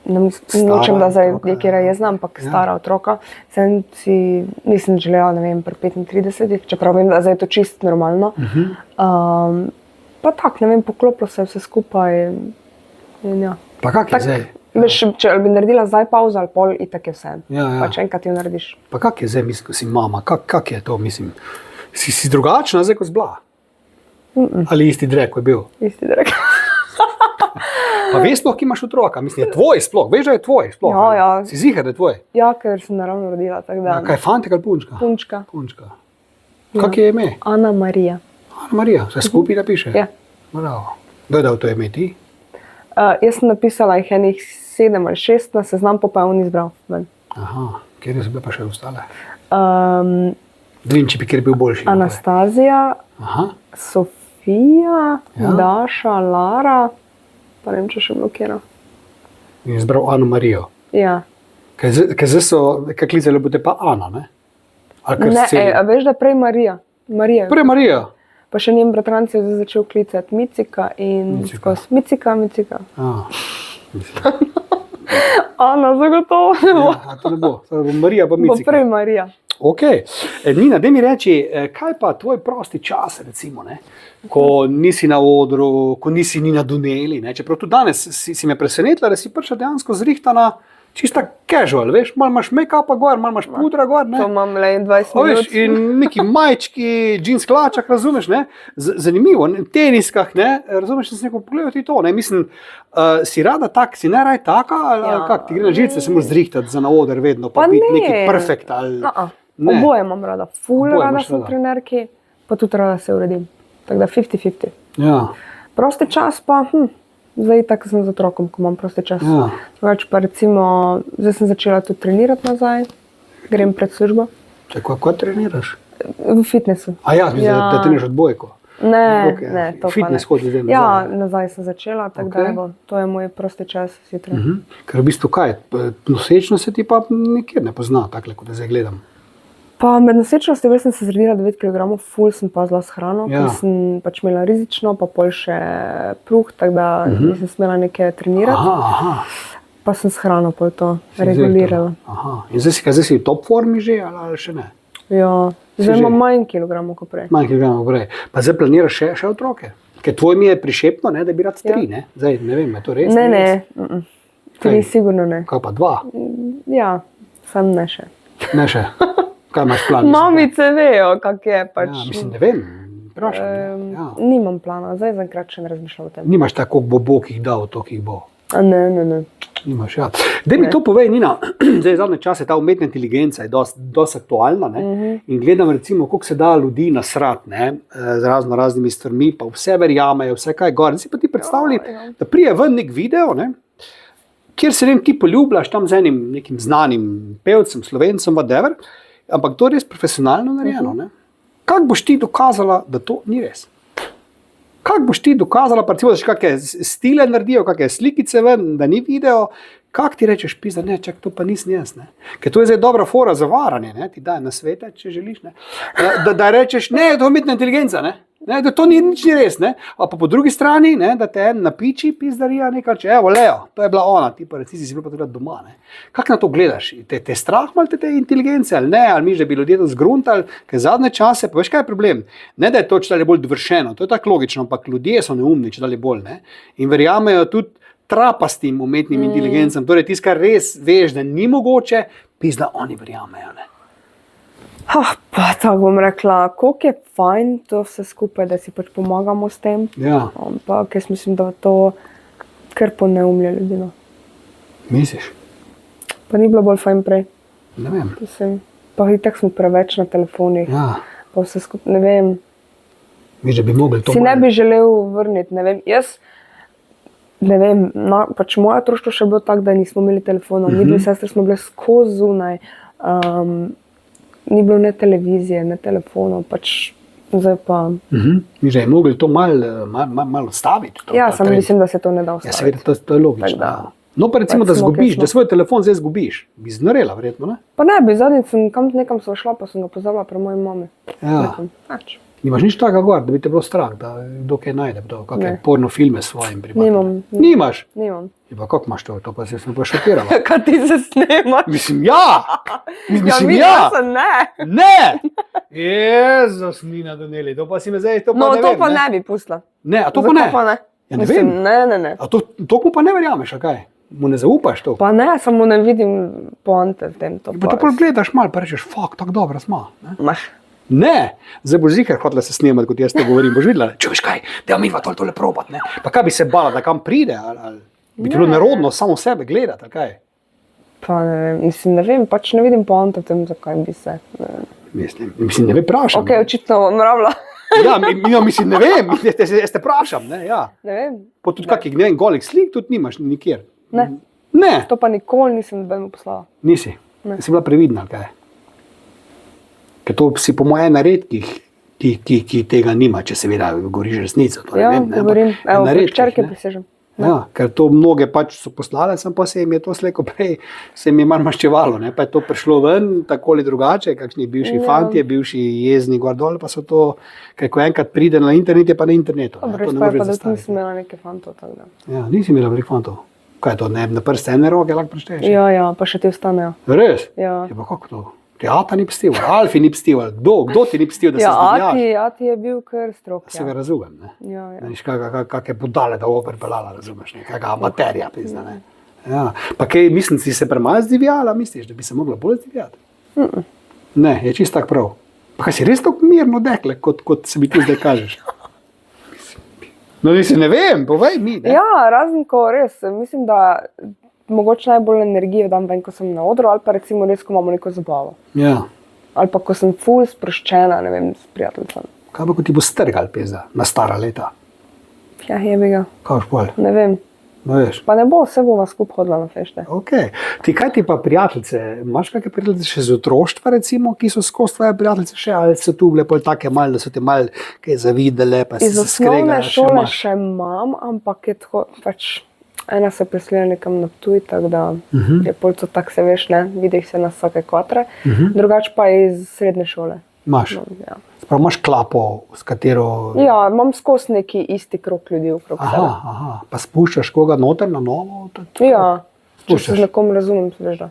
nočem, da zdaj nekaj je znam, ampak stara otroka. Nisem želela, ne vem, pri 35, čeprav vem, da zdaj je to čist normalno. Pa tak, ne vem, poklopilo se vse skupaj. Ja. Pa kak je zdaj? Veš, če bi naredila zdaj pauzo ali pol, itak je vse. Ja. Pač enkrat jo narediš. Pa kak je zdaj, mislim, ko si mama? Kak je to, mislim? Si drugačna zdaj, ko si bila? Ali isti drek, ko je bil? Isti drek. Pa veš sploh, ki imaš otroka? Mislim, je tvoj sploh. Veš, da je tvoj sploh? Ja. Si ziher, da je tvoj? Ja, ker sem naravno rodila, tako da. Kaj, fantek ali punčka? Punčka. Kak je ime? Ana Marija. Ana Marija, vse skupaj napiše? Ja. Bravo. Kdo je dal to ime, ti? Jaz sem napisala jih enih 7 ali 6 na seznam, pa on izbral. Aha, kjer so bile pa še ostale? Drinči, kjer je bil boljši. Anastazija, Sofija, Daša, Lara, pa ne vem, če še blokira. In izbral Ano Marijo. Ja. Kaj zdaj so, kaj klicali bote pa Ana, ne? Ne, veš, da prej Marija. Prej Marija? Pa še njen bratranci je zdaj začel klicati Micika in skozi Micika. Ana, zagotovo ne bo. Ja, to ne bo. Bo Marija pa Micika. Bo prej Marija. Ok. Nina, daj mi reči, kaj pa tvoj prosti čas, recimo, ne? Ko nisi na odru, ko nisi ni na Duneli, ne? Čeprav tudi danes si me presenetila, da si prišla dejansko zrihtana, čista casual, veš, malo imaš make-upa gor, malo imaš pudra gor, ne? To imam le 20 minut. Veš, in neki majčki, džins hlačak, razumeš, ne? Zanimivo, teniskah, ne? Razumeš, da si neko pogledal ti to, ne? Mislim, si rada tak, si ne raj taka, ali kak ti gre na živce, se moraš zrihtati za na oder vedno, pa biti neki perfekt, ali... Oboje imam rada, ful rada sem v trenerki, pa tudi rada se uredim. Tako da 50-50. Ja. Prosti čas pa, zdaj tako sem z otrokom, ko imam prosti čas. Več pa recimo, zdaj sem začela tudi trenirati nazaj, grem pred službo. Čakaj, kako treniraš? V fitnessu. A ja, da treniraš odbojko? Ne, to pa ne. Fitness hodi zdaj nazaj? Ja, nazaj sem začela, tako da to je moj prosti čas zjutraj. Ker v bistvu kaj, nosečno se ti pa nikjer ne pozna, takle, kot da zdaj gledam. Pa med nosečnostjo sem se zredila 9 kg, ful sem pazila s hrano, ker sem pač imela rizično, pa pol še pruh, tako da nisem smela nekaj trenirati. Pa sem s hrano pol to regulirala. In zdaj si v top formi že, ali še ne? Ja, zdaj imam manj kilogramov kot prej. Manj kilogramov kot prej. Pa zdaj planiraš še otroke? Ker tvoj mi je prišepno, ne, da bi rad 3, ne? Zdaj, ne vem, je to res? Ne. 3 sigurno ne. Kaj pa 2? Ja, sam ne še. Ne še? Kaj imaš plan? Mamice vejo, kak je pač. Ja, mislim, ne vem, vprašam. Nimam plana, zdaj zaenkrat še ne razmišljam o tem. Nimaš tako bo, ki jih dal, to, ki jih bo? Ne. Nimaš, ja. Daj mi to povej, Nina, zdaj zadnje čase ta umetna inteligenca je dosti aktualna, ne? In gledam recimo, koliko se da ljudi nasrat, ne? Z raznimi stvarmi, pa vse verjamejo, vse kaj gor. Si pa ti predstavljali, da prije ven nek video, ne? Kjer se ti poljubljaš tam z enim nekim znanim pevcem, Slovencem, whatever, ampak to je res profesionalno narejeno. Ne? Kako boš ti dokazala, da to ni res? Kako boš ti dokazala, pa recimo, da še kakšne stile naredijo, kakšne slikice ven, da ni video, kako ti rečeš, pizda, ne, čak, to pa nisem jaz, ne? Ker to je zdaj dobra fora za varanje, ne? Ti daj na svete, če želiš, ne? Da rečeš, ne, to je umetna inteligenca, ne? Ne, da to nič ni res, ne? A pa po drugi strani, ne, da te en napiči, pizdarija, nekaj, če evo, Leo, to je bila ona, ti pa recimo si bila pa tudi doma, ne? Kako na to gledaš? Te strah malo te inteligence, ali ne, ali misliš, da bi ljudje to zgruntali, ker zadnje čase, pa veš, kaj je problem? Ne, da je to čedalje bolj dovršeno, to je tako logično, ampak ljudje so neumni, čedalje bolj, ne? In verjamejo tudi trapastim umetnim inteligencam, torej tisto, kar res veš, da ni mogoče, pizda, oni verjamejo, ne? Pa tako bom rekla, koliko je fajn to vse skupaj, da si pač pomagamo s tem. Ja. Ampak jaz mislim, da to kar poneumlja ljudi. Misliš? Pa ni bilo bolj fajn prej. Ne vem. Pa itak smo preveč na telefonih. Ja. Pa vse skupaj, ne vem. Misliš, da bi mogli to si ne bi želel vrniti, ne vem. Jaz, ne vem, pač moje otroštvo še bilo tako, da nismo imeli telefonov. Mi dve sestre smo bile skozi zunaj. Ni bilo ne televizije, ne telefonov, pač zdaj pa... Že je mogli to malo staviti? Ja, samo mislim, da se to ne da ustaviti. Ja, seveda, to je logično. No pa recimo, da zgubiš, da svoj telefon zdaj zgubiš. Bi znorela, verjetno, ne? Pa ne bi, zadnjič sem nekam šla, pa sem ga pozabila pri moji mami. Ja. Nimaš nič takega gor, da bi te bilo strah, da kdo kaj najde, kakšne Ne. porno filme s svojim pripadkom. Nimam. Nimaš? Nimam. Ja, pa kako imaš to pa sem pa šokirala. Kaj ti se snemaš? Mislim, ja! Mislim, vidim, ja! da se ne. Ne! Jezus, Nina Doneli, to pa si me zdaj, to pa No, ne to vem, pa ne. ne bi pustila. Ne, a to pa Zakaj ne? pa ne? Ja, ne Mislim, vem. Ne. A to mu pa ne verjameš, a kaj? Mu ne zaupaš to? Pa ne, samo ne vidim poante v tem. Pa to gledaš malo, pa rečeš, fuck, tako dobro sma. Ne? Mah. Ne, zdaj boš zihar hotela se snemati, kot jaz to govorim. Boš videla, čuješ kaj, da mi dva tole probat, ne? Pa kaj bi se bala, da kam pride, ali bi ti bilo nerodno samo sebe gledati, ali kaj? Pa ne vem, mislim, ne vem, pač ne vidim poante v tem, zakaj bi se. Ne vem. Mislim, ne ve vprašam. Ok, očitno bom rabila. Ja, mislim, ne vem, jaz te vprašam, ne, ja. Ne vem. Pa tudi kakih, ne vem, golih slik tudi nimaš nikjer. Ne. Ne, To pa nikoli nisem nobeno poslala. nisi. Ne. Si bila previdna, ali kaj? Ker to si po moje ena redkih, ki tega nima, če seveda govoriš resnico. To Ja, ne vem, ne, govorim. ampak Evo, ena pri redkih, hčerki ne. prisežem. Ja, ker to mnoge pač so poslale, sem pa se jim je to slejko prej, se jim je malo maščevalo, ne, pa je to prišlo ven tako ali drugače, kakšni bivši Ja. fantje, bivši jezni gor dol, pa so to, ker ko enkrat pride na internet, je pa na internetu. Ne, Dobro, to ne pa moreš da zastaviti. nisem imela neke fantov. Tako da. Ja, nisi imela veliko fantov. Kaj je to, ne, na prste ene roke lahko prešteješ? Ja, pa še ti ostanejo. Res? Ja. Ja, pa kako to? Ti Ata ni pstil, Alfi ni pstil, kdo ti ni pstil, da se Ja, zdivjaš? Ati je bil kar strok. Se ga Ja. razumem, ne. Ja, ja. Viš, kakšne budale da ovo pripeljala, razumeš, ne, kakšna materija pizna, ne. Ja. Pa kaj, mislim, si se premalo zdivjala, misliš, da bi se mogla bolj zdivjati? Ne, je čisto tak prav. Pa kaj si res tako mirno dekle, kot se mi ti zdaj kažeš? No, mislim, ne vem, povej mi, ne. Ja, razen ko res, mislim, da mogoče najbolj energijo dam ven, ko sem na odru, ali pa recimo res, ko imamo neko zabavo. Ja. Ali pa ko sem ful sproščena, ne vem, s prijateljicami. Kaj pa, ko ti bo strgal pizda na stara leta? Ja, jebi ga, Kaj boš pol? ne vem. No, veš. Pa ne bo, vse bova skupaj hodila na fešte. Okay. Kaj ti pa prijateljice? Imaš kakšne prijateljice še z otroštva, recimo, ki so skozi tvoje prijateljice še, ali so tu bile pol take malo, da so te malo kaj zavidele, pa si Iz se osnovne skregala, šole imaš? še imam, ampak je tako, pač ena se preselila nekam na Ptuj, tako da je pol to tako, se veš, ne, vidiš se na vsake kvatre. Drugače pa iz srednje šole. Imaš. No, ja. Sprav imaš klapo, s katero... Ja, imam skozi neki isti krog ljudi okrog sebe. Aha. Pa spuščaš koga noter na novo? Ja, če se Spuščaš. z nekom razumem, se veš da.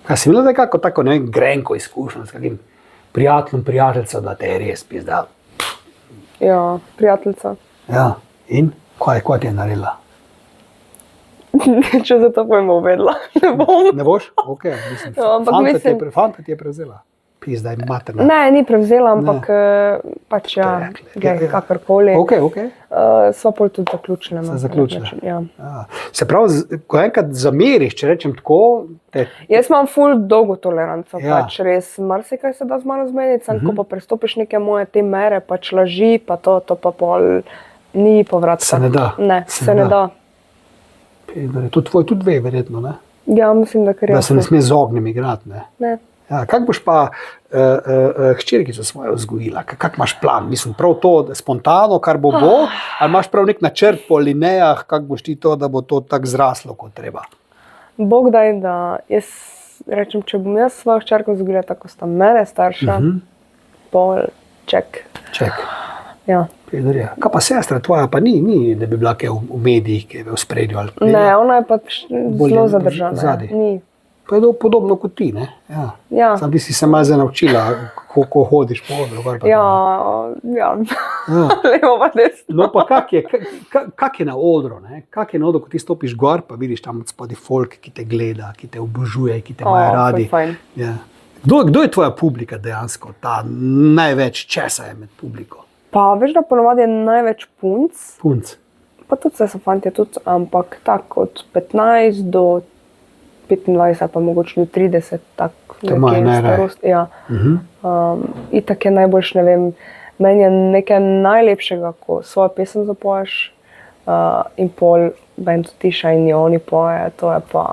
Kaj si imela zdaj kako tako, ne vem, grenko izkušnjo s kakim prijateljem, prijateljicom, da te je res pizda? Ja, prijateljica. Ja, in? Kaj ti je naredila? Če za to pojmo uvedla, ne bom. Ne boš? Ok, mislim, Ja, ampak fanta ti je prevzela. Pizda je materna. Ne, ni prevzela, ampak pač ja, Rekle. kakorkoli. Ok. Sva pol tudi zaključila. no, Sva na zaključila. nek način, Ja. Ja. Se pravi, ko enkrat zameriš, če rečem tako, te, Jaz imam ful dolgo toleranco, Ja. pač res marsikaj se da z mano zmeniti, ko pa prestopiš neke moje te mere, pač laži, pa to pa pol ni povratka. Se ne da. Ne, se ne da. to tvoj tudi ve, verjetno, ne? Ja, mislim, da kar je. Da se ne sme z ognjem igrati. Ne? Ne. Ja, kako boš pa hčerkico svojo vzgojila? Kak imaš plan? Mislim, prav to da spontano, kar bo, ali imaš prav nek načrt po linijah, kako boš ti to, da bo to tako zraslo, kot treba? Bog daj, da jaz rečem, če bom jaz svojo hčerko vzgojila tako, sta mene starša, pol ček. Ček. Ja. Pedorja. Kaj pa sestra tvoja, pa ni, da bi bila kaj v medijih, kaj v spredju ali kaj? Ne, ona je pač Bolj zelo je zadržana. zadaj. Ni. Pa je podobno kot ti, ne? Ja. Ja. Sam ti si se malo zdaj naučila, kako hodiš po odru. gor pa Ja, dol. ja. Ja. Levo pa desno. No, pa kak je na odru, ne? Kak je na odru, ko ti stopiš gor, pa vidiš tam spodaj folk, ki te gleda, ki te obožuje, ki te imajo radi. ful fajn. Ja. Kdo je tvoja publika dejansko, ta največ česa je med publiko? Pa veš, da ponovadi je največ punc, Punc. pa tudi se so fantje tudi, ampak tako od 15 do 25, pa mogoče do 30, tako imajo nekje najraje. starost. Ja. Itak je najboljš, ne vem, meni je nekaj najlepšega, ko svojo pesem zapoješ in pol bend tiša in jo oni poje, to je pa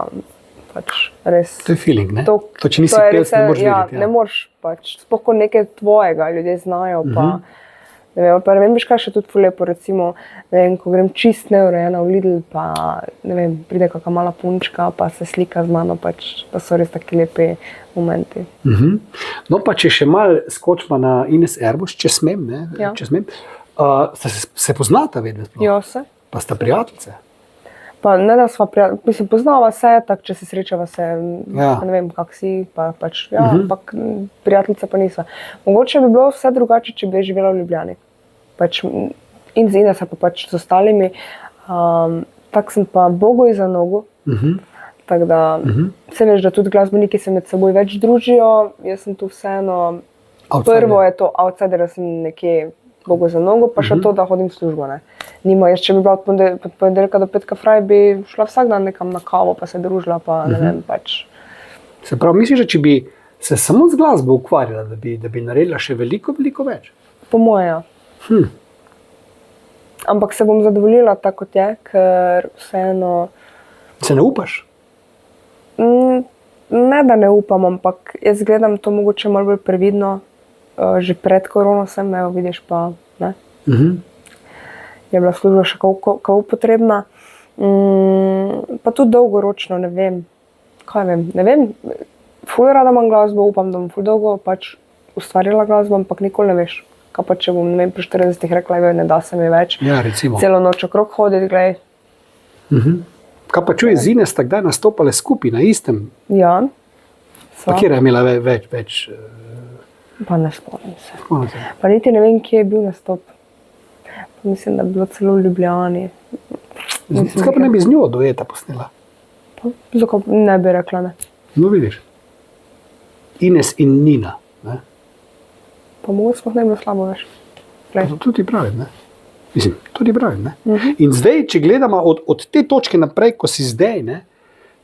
pač res. To je feeling, ne? To, če nisi to je pevec, res, ne moreš ja, vedeti. ne moreš pač, sploh ko nekaj tvojega ljudje znajo, pa Ne vem, pa ne vem, kaj še tudi ful lepo, recimo, ne vem, ko grem čist neurejena v Lidl, pa ne vem, pride kakšna mala punčka, pa se slika z mano, pač, pa so res taki lepi momenti. No pa če še malo skočimo na Ines Erboš, če smem, ne? Ja. Če smem. Se poznata vedno sploh? Jo se. Pa sta prijateljice? Pa ne da sva mislim, poznava se, tako če se srečava se, Ja. ne vem, kak si, pa pač, ja, ampak prijateljica pa nisva. Mogoče bi bilo vse drugače, če bi živela v Ljubljani. Pač, in z Inesa pa pač z ostalimi. Tako sem pa Bogu iza nogu. Tako da, se veš, da tudi glasbeniki se med seboj več družijo, jaz sem tu vseeno, Outsider. prvo je to outsider, da sem nekje Bogu za nogo, pa še to, da hodim v službo. Ne. Nima, jaz, če bi bila od ponedeljka do petka fraj, bi šla vsak dan nekam na kavo, pa se družila, pa ne vem, pač. Se pravi, misliš, da če bi se samo z glasbo ukvarjala, da bi naredila še veliko, veliko več? Po moje, ja. Ampak se bom zadovoljila tako kot je, ker vseeno, Se ne upaš? ne da ne upam, ampak jaz gledam to mogoče malo bolj previdno, že pred korono sem, evo vidiš pa, ne. Je bila služba še kako potrebna. Pa tudi dolgoročno, ne vem, kaj vem, ne vem, ful rada imam glasbo, upam, da bom ful dolgo pač ustvarjala glasbo, ampak nikoli ne veš, kaj pa če bom, ne vem, pri 40 rekla, ne da se mi več, Ja, recimo. celo noč okrog hoditi, glej, Kaj pa čuje, z Ines sta kdaj nastopale skupaj na istem? ja, Pa kjer je imela več pa ne spomnim se. koncev? Pa niti ne vem, kje je bil nastop. Mislim, da je bilo celo v Ljubljani. Zakaj pa ne bi z njo dueta posnela? Zakaj ne bi rekla ne? No, vidiš. Ines in Nina. Ne? Pa mogoče sploh ne bi bilo slabo, veš. Glej. To ti pravim, ne? Mislim, to ti pravim, ne? In zdaj, če gledamo od te točke naprej, ko si zdaj, ne?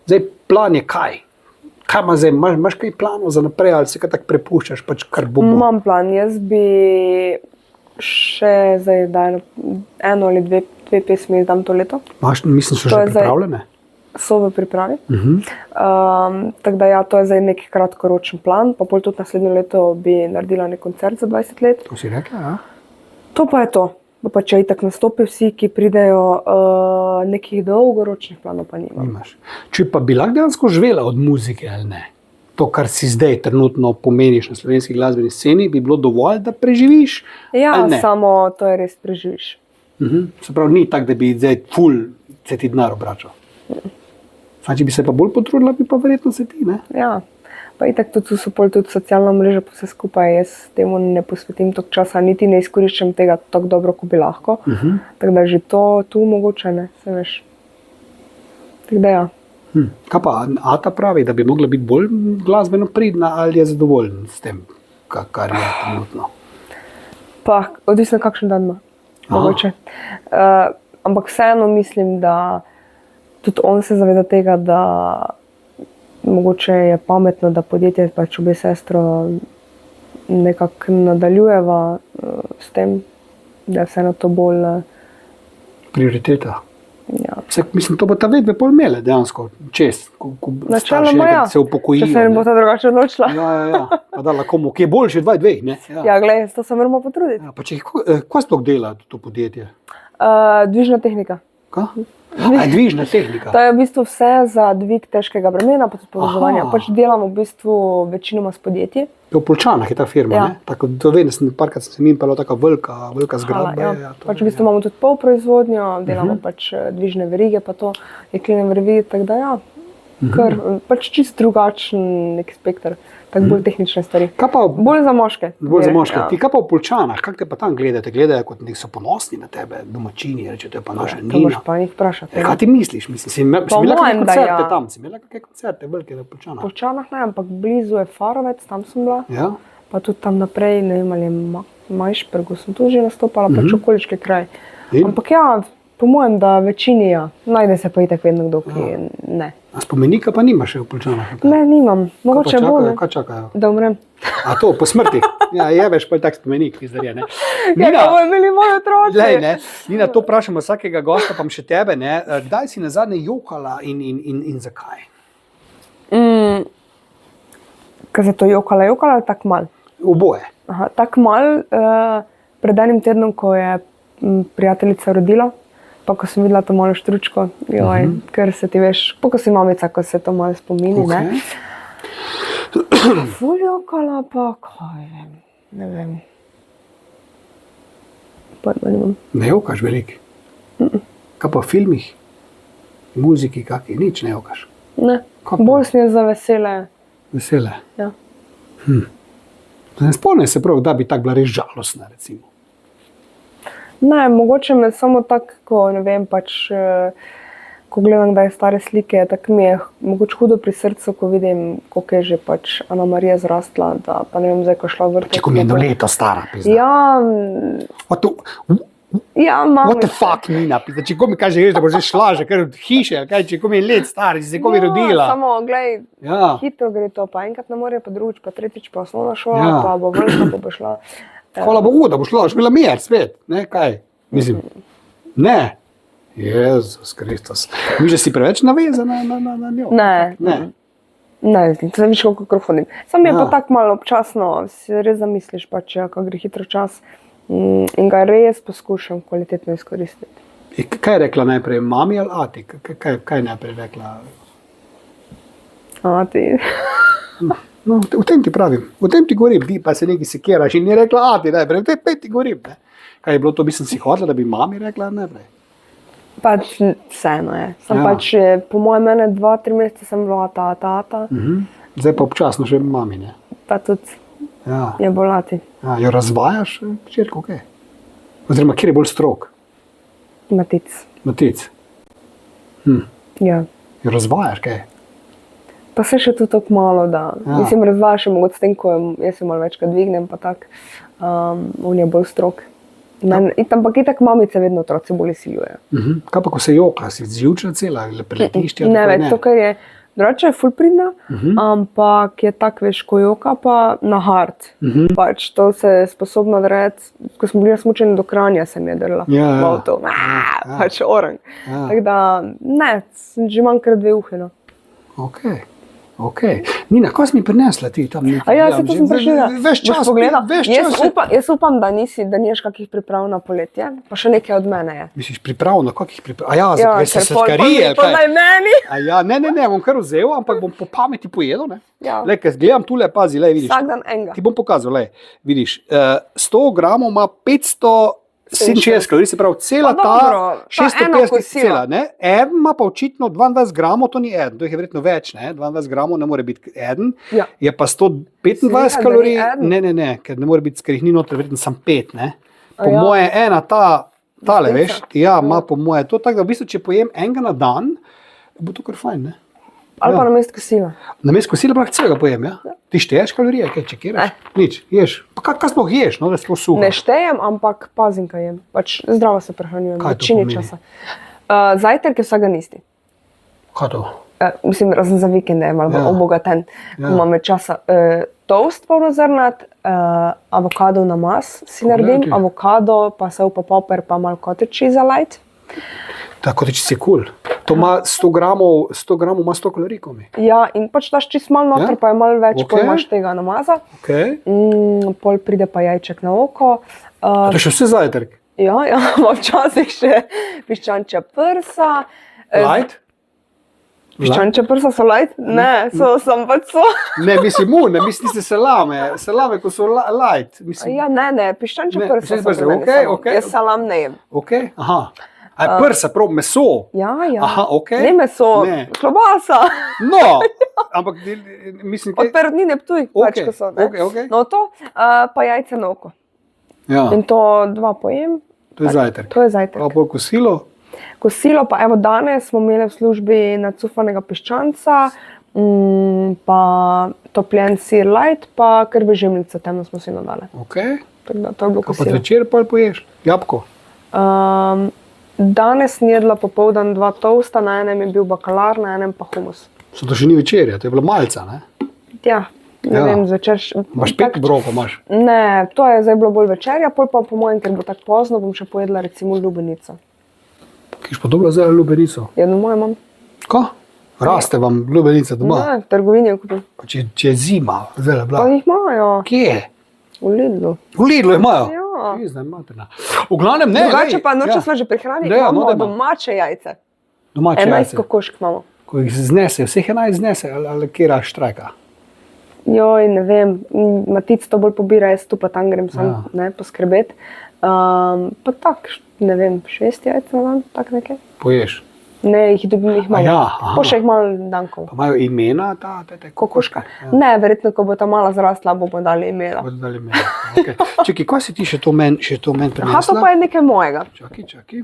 Zdaj plan je kaj? Kaj ima zdaj? Imaš kaj planov za naprej ali se kaj tako prepuščaš, pač kar bo? Imam plan, jaz bi še zdaj dajala eno ali dve pesmi izdam to leto. Mislim, so To že je zdaj- pripravljene? So v pripravi. Tako da ja, to je zdaj nek kratkoročen plan, pa pol tudi naslednje leto bi naredila nek koncert za 20 let. To si rekla, ja? To pa je to. Pa če itak nastopijo vsi, ki pridejo, nekih dolgoročnih planov pa nimam. Nimaš. Če pa bi lahko dejansko živela od muzike ali ne, to, kar si zdaj trenutno pomeniš na slovenski glasbeni sceni, bi bilo dovolj, da preživiš? Ja, ali ne? samo to je res preživiš. Se pravi, ni tako, da bi zdaj ful se ti denar obračal. Če bi se pa bolj potrudila, bi pa verjetno se ti, ne? Ja, pa itak tudi so pol tudi socialna mreža, pa vse skupaj, jaz temu ne posvetim toliko časa, niti ne izkoriščam tega tako dobro, kot bi lahko. Tako da že to tu mogoče ne, se veš. Tako da ja. Kaj pa Ata pravi, da bi mogla biti bolj glasbeno pridna ali je zadovoljen s tem, kar je trenutno? Pa odvisno kakšen dan ima, mogoče. Ampak vseeno mislim, da tudi on se zaveda tega, da mogoče je pametno, da podjetje pač obe sestro nekako nadaljujeva s tem, da je vseeno to bolj, Prioriteta. ja. Mislim, to bo ta vedbe pol imele dejansko čez, ko Načeloma ja, se upokojijo. če se ne bo ta drugače odločila. Ja. Pa dala komu, ki je boljši 2-2, ne? Ja, glej, to se moramo potruditi. Ja, pa če, kaj sploh dela to podjetje? Dvižna tehnika. Kaj? A je dvižna tehnika? To je v bistvu vse za dvig težkega bremena, pa tudi povezovanja. Aha. Pač delamo v bistvu večinoma s podjetji. V Poljčanah je ta firma, Ja. ne? Tako, to vem, parkrat sem jim pala taka velika zgradba. Ja. je, to Pač je, v bistvu imamo tudi polproizvodnjo, delamo pač dvižne verige, pa to jeklene verige, tako da ja, kar pač čist drugačen nek spekter, tako bolj tehnične stvari. Kaj pa Bolj za moške. bolj za moške? Ja. Ti kaj pa v Poljčanah, kako te pa tam gledajo? Gledajo kot nek so ponosni na tebe, domačini, reče, to je pa naša To moraš Nina. pa njih vprašati. Kaj ti misliš? Mislim, si imela mojem, kakšne da koncerte ja. tam? Si imela kakšne koncerte velike v Poljčanah? V Poljčanah ne, ampak blizu je Farovec, tam sem bila. Ja? Pa tudi tam naprej, ne vem, ali je Majšpergu sem tu že nastopala, pač okoliški kraj. In? Ampak ja, po mojem, da večini ja, najde se pa itak vedno kdo, ki ne. A spomenika pa nimaš še v Poljčanah? Ne, nimam, mogoče bo, ne, Kaj čakajo? da umrem. A to, po smrti? Ja, je veš, pa je tak spomenik, izdarje, ne? Ja, kaj bojo imeli moji otroci? Glej, ne, Nina, to vprašamo vsakega gosta, pa še tebe, ne? Kdaj si nazadnje jokala in zakaj? Kaj se to jokala ali tako mal? Oboje. Aha, tako mal, pred enim tednom, ko je prijateljica rodila, pa ko sem videla to malo štručko, ker se ti veš, pa ko si mamica, ko se to malo spomini, ne. Ful jokala, pa kaj vem, ne vem. Pojma nimam. Ne jokaš veliko? Kaj pa v filmih, muziki, kakih, nič ne jokaš? Ne, bolj sem je za vesele. Vesele? Ja. Ne spomnim se prav, da bi tako bila res žalostna, recimo. Ne, mogoče me samo tako, ne vem, pač, ko gledam, da je stare slike, tako mi je mogoče hudo pri srcu, ko vidim, koliko je že pač Ana Marija zrastla, da pa ne vem, zdaj, ko šla v vrtec. Če ko mi je 1 leto stara, pizda. Ja, ja, mamice. What the fuck, Nina, pizda, če ko mi kaže, da bo že šla, že kar od hiše, kaj, če ko mi je let star, si se ko mi rodila. Samo, glej, hitro gre to, pa enkrat na morje, pa drugič, pa tretjič, pa osnovna šola, pa bo vrsta, pa bo šla. Hvala Bogu, da bo šla, da bo imela mir, svet, ne, kaj, mislim, ne. Jezus Kristus. Mi že si preveč navezana na njo? Ne, to viš, kako hodim. Sam je pa tako malo občasno, si res zamisliš, pač, ko gre hitro čas in ga res poskušam kvalitetno izkoristiti. Kaj je rekla najprej, mami ali ati? Kaj je najprej rekla? Ati. No, o tem ti pravim, o tem ti govorim, ti pa se nekaj sekiraš in ni rekla ati najprej, o tem ti govorim. Ne? Kaj je bilo to, mislim si hodila, da bi mami rekla najprej? Pač vseeno je. Pač, po mojem mene 2-3 mesece sem bila ata. Zdaj pa občasno še mami, ne? Pa tudi je bolati. Jo razvajaš, hčerko, kaj? Oziroma, kjer je bolj strok? Matic. Ja. Jo razvajaš, kaj? Pa se še tudi tako malo, da mislim, razvajaš mogoče s tem, ko jaz se malo večkrat dvignem, pa tak, on je bolj strok. Ampak itak mamice vedno otroci bolj siljujejo. Kaj pa, ko se joka, si zjučna cela, preletiš? Ne več, to, ker je drugače je ful pridna, ampak je tak, veš, ko joka pa na hard. Pač to se je sposobno narediti, ko smo bili na smučanju do Kranja, se mi je drla. Malo to, pač orang. Tako da, ne, že imam kar 2 uhe, no. Ok. Nina, kaj si mi prinesla ti tam? Se to sem prišla. Veš čas. Jaz upam, da nimaš kakih priprav na poletje, pa še nekaj od mene je. Misliš priprav na kakih priprav? Ker se sladkarije. To daj meni. Ne, bom kar vzel, ampak bom po pameti pojedel, ne? Lej, ker gledam tule, pazi, lej, vidiš. Vsak dan enega. Ti bom pokazal, lej, vidiš, 100 gramov ima 567 kalorij, se pravi, cela ta 650 cela, ne? Eden ima pa očitno 22 gramov, to ni eden, to jih je verjetno več, ne? 22 gramov ne more biti eden, je pa 125 kalorij, ne, ker ne more biti, ker jih ni noter, verjetno sam 5, ne? Po moje ena tale, veš, ima po moje to, tako da v bistvu, če pojem enega na dan, bo to kar fajn, ne? Ali pa namesto kosila. Namesto kosila pa celega pojem, ja? Ti šteješ kalorije, kaj čekiraš? Nič, ješ. Pa kaj sploh ješ, no, da je sploh suho? Ne štejem, ampak pazim, kaj jem. Pač zdravo se prehranjujem, večini časa. Zajtrk je vsega isti. Kaj to? Mislim, razen za vikende je malo obogaten, ko imam časa. Toast polnozrnat, avokado namaz si naredim, avokado, pa sol pa poper, pa malo cottage cheese light. Tako da če si cool. To ima 100 gramov ima 100 kalorij, komi. Ja, in pač daš čisto malo noter, pa je malo več, pol imaš tega namaza. Pol pride pa jajček na oko. To je še vse zajtrk? Ja, včasih še piščančja prsa. Light? Piščančja prsa so light? Ne, sem pač so. Ne, mislim niste salame, ko so light. Ja, ne, piščančja prsa so pri meni. Jaz salam ne jem. Aha. A je prsa, prav meso? Ja. Aha, ok. Ne meso, klobasa. No, ampak mislim... Od perutnine Ptuj, pač ko so. No to, pa jajce na oko. In to 2 pojem. To je zajtrk. Pa bolj kosilo? Kosilo pa, evo danes smo imeli v službi nacufanega piščanca, pa topljen sir light, pa krve žemljice, temno smo si nadale. Ok. Tako da, to je bilo kosilo. Kaj pa zvečer pa poješ? Jabko? Danes sem jedla popoldan 2 toasta, na enem je bil bakalar, na enem pa humus. So to še ni večerja, to je bilo malca, ne? Ja, ne vem, zvečer... Imaš 5 obrokov, imaš? Ne, to je zdaj bilo bolj večerja, pol pa po mojem, ker bo tako pozno, bom še pojedla recimo lubenico. Kiš pa dobro zdaj lubenico? Ja, no moje imam. Ko? Raste vam lubenica doma? Ne, v trgovini je kupil. Pa če je zima, zdaj je bila? Pa jih imajo. Kje? V Lidlu. V Lidlu imajo? Ja. Zdaj materna. V glavnem ne. Drugače pa noče smo že prihranili, imamo domače jajce. Domače 11 jajce. kokošk imamo. Ko jih znese, vseh 11 znese, ali kjera štrajka. Joj, ne vem, Matic to bolj pobira, jaz tu pa tam grem sam poskrbeti. Pa tak, ne vem, 6 jajc na dan, tak nekaj. Poješ? Ne, jih dobim jih malo. Pa še jih malo dankov. Pa imajo imena te kokoška? Ne, verjetno, ko bo ta mala zrastla, bomo dali imena. Okay. Čekaj, kaj si ti še to men prinesla? Aha, to pa je nekaj mojega. Čakaj.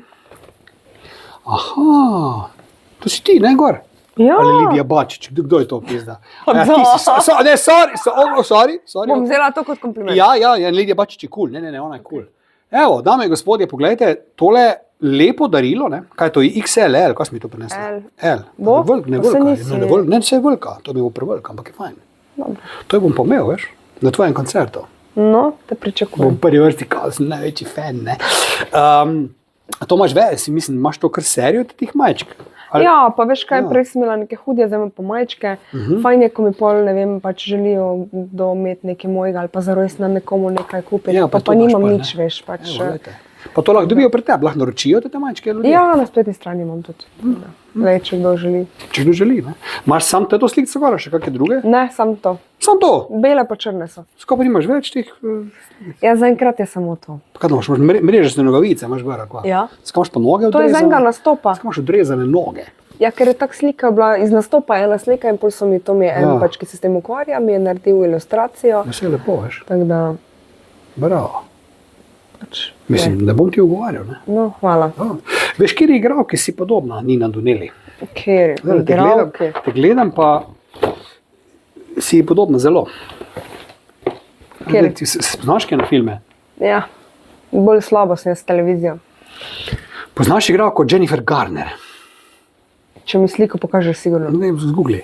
Aha, to si ti, ne gor? Ja. Ali Lidija Bačič, kdo je to pizda? Sorry. Bom vzela to kot kompliment. Ja, Lidija Bačič je cool, ne, ona je cool. Evo, dame in gospodje, pogledajte, tole lepo darilo, ne? Kaj je to, XL, L, kaj smo mi to prinesli? L. Bo? Ne, vse je velika, to mi bo prevelika, ampak je fajn. Dobro. To je bom pomel, veš, na tvojem koncertu. No, te pričakujem. Bom prvi vrsti, kao sem največji fan, ne. To imaš več, mislim, imaš to kar serijo tih majčk? Ja, pa veš kaj, prej sem imela neke hudje, zdaj imam pa majčke. Fajn je, ko mi pol, ne vem, pač želijo imeti nekaj mojega ali pa za rojstni dan nekomu nekaj kupiti, Ja, pa nimam nič, veš, pač. Pa to lahko dobijo pri tebi, lahko naročijo te majčke ljudje? Ja, na spletni strani imam tudi. Lej, če kdo želi. Če kdo želi, ne? Imaš sam te to slikce gora, še kakšne druge? Ne, samo to. Samo to? Bele pa črne so. Skaj pa nimaš več teh? Ja, zaenkrat je samo to. Kaj to imaš, mrežaste nogavice, imaš gora, kva? Ja. Skaj imaš pa noge odrezane? To je z enega nastopa. Skaj imaš odrezane noge? Ja, ker je tak slika bila iz nastopa, ena slika in pol so mi, to mi je en pač, ki se s tem ukvarja, mi je naredil ilustracijo. Vse je lepo, veš. Tako da, Bravo. pač. Mislim, ne bom ti ugovarjal, ne? No, hvala. Veš, kjer igralki si podobna Nina Donelli? Kjer igralki? Te gledam pa si podobna zelo. Kjer? Ti poznaš kaj na filme? Ja, bolj slabo sem jaz s televizijo. Poznaš igralko Jennifer Garner? Če mi sliko pokažeš, sigurno. Ne vem, zgoogli.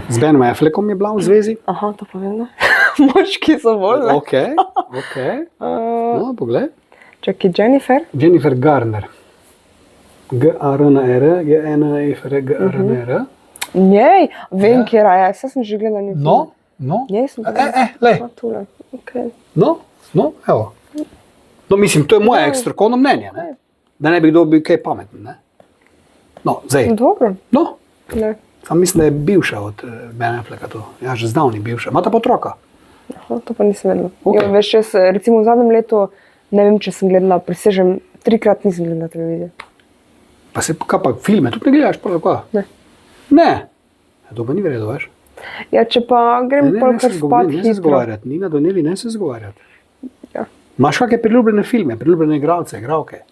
Z Benom Affleckom je bila v zvezi. Aha, to povem, ne? Moški so bolj, ne? Ok. No, poglej. Čakaj, Jennifer? Jennifer Garner. G-A-R-N-R, G-N-E-F-R-G-R-N-R. Njej, vem, kjer je, vse sem že gledala njih. No. Njej sem gledala. Lej. Tule, okej. No, evo. No, mislim, to je moje strokovno mnenje, ne? Da ne bi kdo bil kaj pameten, ne? No, zdaj. Dobro. No, Ne. sam mislim, da je bivša od Ben Afflecka to. Ja, že zdavni bivša. Imata pa otroka. Aha, to pa nisem vedela. Ok. Jo, veš, jaz, recimo v zadnjem letu, ne vem, če sem gledala, prisežem, 3-krat nisem gledala televizijo. Pa se, kaj pa, filme tudi ne gledaš, pa kaj? Ne. Ne. Ja, to pa ni vredo, veš? Ja, če pa grem pol kar spat Ne se hitro. zgovarjati, Nina Donelli, ne se zgovarjati. Ja. Imaš kakšne priljubljene filme, priljubljene igralce, igralke?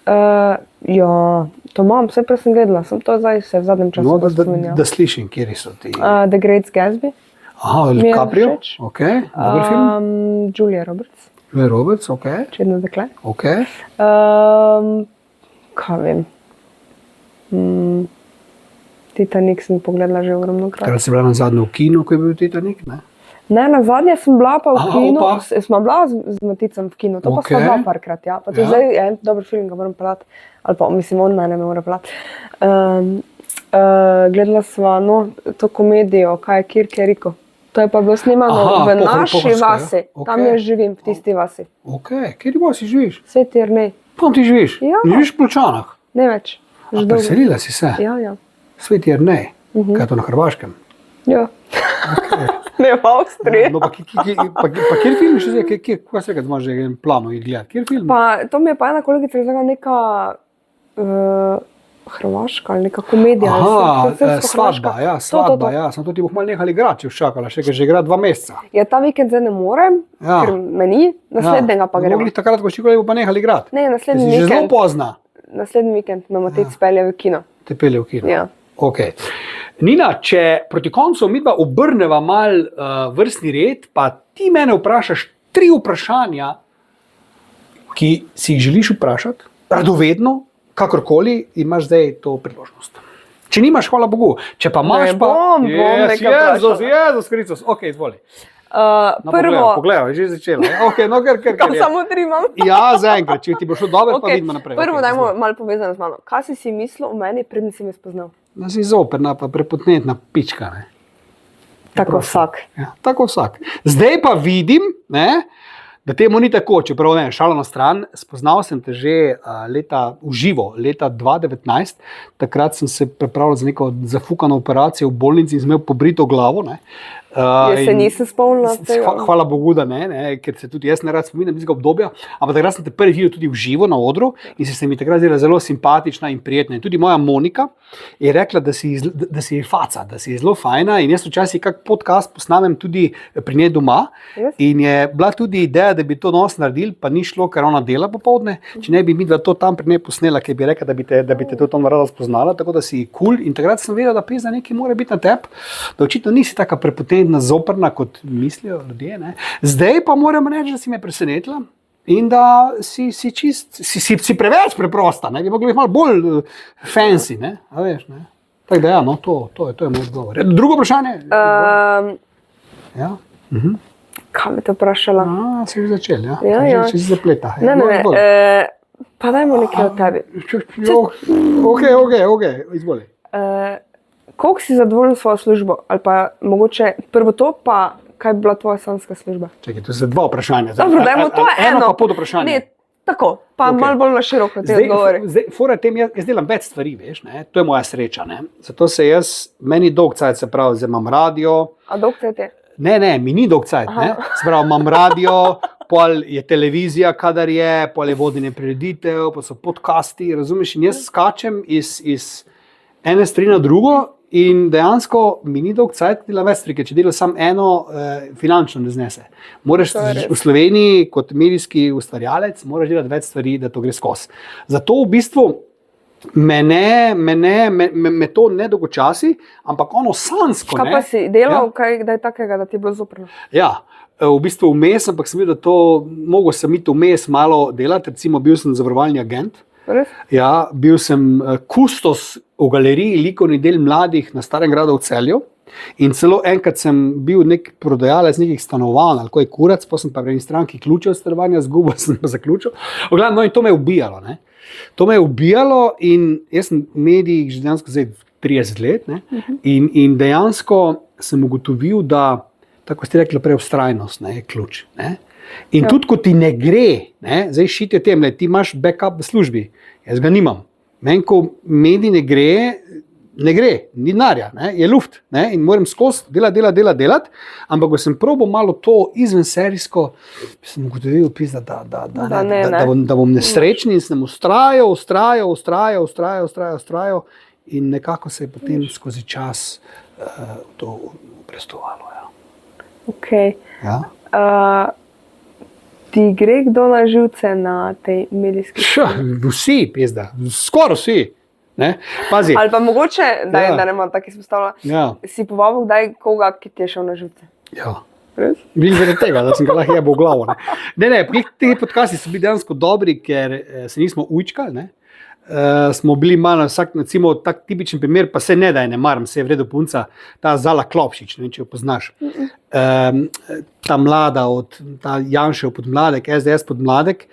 Ja, to imam, vse prej sem gledala, sem to zdaj se v zadnjem času No, spominjala. da slišim, kjeri so ti. The Great Gatsby, Aha, mi je Caprio, všeč. ok, dober film. Julia Roberts, Julia Roberts, ok, Čedno dekle. ok. Kaj vem. Titanic sem pogledala že ogromno krat. Takrat si bila na zadnje v kinu, ko je bil Titanic, ne? Ne, na zadnje sem bila pa v Aha, kinu, opa. smo bila z Maticem v kinu, to pa Ok. sva bila parkrat, ja. Pa to Ja. zdaj je en dober film, ga moram pelati, ali pa mislim, on mene me mora pelati. Gledala sva, no, to komedijo, kaj je Kirk Jeriko. To je pa bilo snimano Aha, v naši pohorsko, ja. vasi, tam Ok. jaz živim, v tisti vasi. Ok, kjeri bo si živiš? Sveti Jernej, Tam ti živiš? Ja. Ne živiš v Pločanah? ne več. Že dolgo. Preselila si se? Ja. Sveti Jernej, kaj je to na Hrvaškem? Ja. Ne, v Avstriji. No, pa kjer film še zdaj, kaj se ga imaš že en plano in gledati? Kjer film? Pa, to mi je pa ena kolegica rekla, neka hrvaška ali neka komedija. ali Aha, srpsko-hrvaška. svadba, ja, svadba, ja, sem to ti boh malo nehali igrati, če všakala, še ker že igra 2 meseca. Ja, ta vikend zdaj ne morem, Ja. ker me ni, naslednjega pa gremo. Mogli takrat, ko štikoli, bo pa nehali igrati. Ne, naslednji Si že zelo vikend, pozna, naslednji vikend me Matej spelje v kino. te pelje v kino. Ja. Okay. Nina, če proti koncu midva obrneva mal vrstni red, pa ti mene vprašaš 3 vprašanja, ki si jih želiš vprašati, radovedno, kakorkoli, imaš zdaj to priložnost. Če nimaš, hvala Bogu. Če pa imaš, Ne pa... bom nekaj vprašala. Jezus Kristus. Ok, izvoli. No, Prvo, Poglej, že začela. Ok, no, ker je. samo 3 imam. Ja, zaenkrat, če ti bo šlo dobro, pa Okay. vidimo naprej. Prvo, Ok, dajmo izvoli. malo povezano z mano. Kaj si si mislil o meni, preden si me spoznal? Da si zoperna, pa prepotentna pička, ne? Tako vsak. Ja, tako vsak. Zdaj pa vidim, ne, da temu ni tako, čeprav ne, šalo na stran, spoznal sem te že v živo, leta 2019, takrat sem se pripravljal za neko zafukano operacijo v bolnici in sem imel pobrito glavo, ne. Jaz se nisem spomnila tega. Hvala Bogu, da ne, ker se tudi jaz ne rad spominjam tistega obdobja, ampak takrat sem te prvi videl tudi v živo na odru in se mi takrat zdela zelo simpatična in prijetna. In tudi moja Monika je rekla, da si faca, da si zelo fajna in jaz včasih kak podcast posnamem tudi pri njej doma in je bila tudi ideja, da bi to nos naredili, pa ni šlo, ker ona dela popoldne, če ne bi midva to tam pri njej posnela, ker bi rekla, da bi te to tam rada spoznala, tako da si cool in takrat sem vedela, da pizda nekaj mora biti na tebi, da očitno nisi taka prepotentna, zoprna, kot mislijo ljudje. Ne. Zdaj pa moram reči, da si me presenetila in da si preveč preprosta, ne. Bi mogla biti malo bolj fancy. Ne. A veš, ne. Tako da ja, no, to je moj odgovor. Drugo vprašanje? Ja. Kaj bi te vprašala? Si že začel, ja. Ja. Si zapleta. Ne. Pa dajmo nekaj o tebi. Ok, izvoli. Koliko si zadovoljen s svojo službo? Ali pa mogoče prvo to, pa kaj bi bila tvoja sanjska služba? Čakaj, to so dva vprašanja. Dobro, dajmo, to je eno. Pa pod vprašanje. Ne, tako, pa Ok. malo bolj na široko te odgovori. Zdaj, fora tem, jaz delam več stvari, veš, ne? To je moja sreča. Ne? Zato se meni dolg cajt, se pravi, zdaj imam radio. A dolg cajt je? Ne, mi ni dolg cajt. Se pravi, imam radio, pol je televizija, kadar je, pol je vodenje prireditev, pa so podcasti, razumeš? In jaz skačem iz ene stvari na drugo. In dejansko mi ni dolg cajt, da delam več stvari, ker če delaš samo eno, finančno ne znese. Moraš v Sloveniji kot medijski ustvarjalec moraš delati več stvari, da to gre skozi. Zato v bistvu me to ne dolgočasi, ampak ono sanjsko. Kaj pa si delal, kdaj takega, da ti je bilo zoprno? Ja, v bistvu vmes, ampak sem videl, da to mogel sem iti vmes malo delati, recimo bil sem zavarovalni agent. Res? Ja, bil sem kustos v galeriji likovni del mladih na Starem gradu v Celju in celo enkrat sem bil nek prodajalec nekih stanovanj, ali ko je kurac, pa sem pa pri eni stranki ključe od stanovanja zgubil, sem pa zaključil. No, in to me je ubijalo. Ne? To me je ubijalo in jaz sem v medijih že dejansko zdaj 30 let, ne? In dejansko sem ugotovil, da, tako ste rekli prej, vztrajnost je ključ. Ne? In tudi, ko ti ne gre, ne, zdaj šite tem, ti imaš backup v službi, jaz ga nimam. Meni, ko medij ne gre, ni denarja, je luft. Ne, in moram skozi delati, ampak ko sem probal malo to izvenserijsko, sem ugotovil, da bom nesrečen in sem ustrajal in nekako se je potem skozi čas to prestovalo. Ja. Okay. Ja. Ti gre kdo na živce na tej medijski sceni? Vsi, pizda, skoraj vsi. Ne? Pazi. Ali pa mogoče, da ne imam tako izpostavljeno, si povabil kdaj koga, ki ti je šel na živce? Ja. Res? Bili zaradi tega, da sem ga lahko jebal v glavo. Ne, ti podcasti so bili dejansko dobri, ker se nismo ujčkali. Smo bili malo vsak, recimo, tak tipičen primer, pa se ne da ne maram, se je vredo punca, ta Zala Klopšič, ne vem, če jo poznaš. Ta mlada, ta Janšev podmladek, SDS podmladek,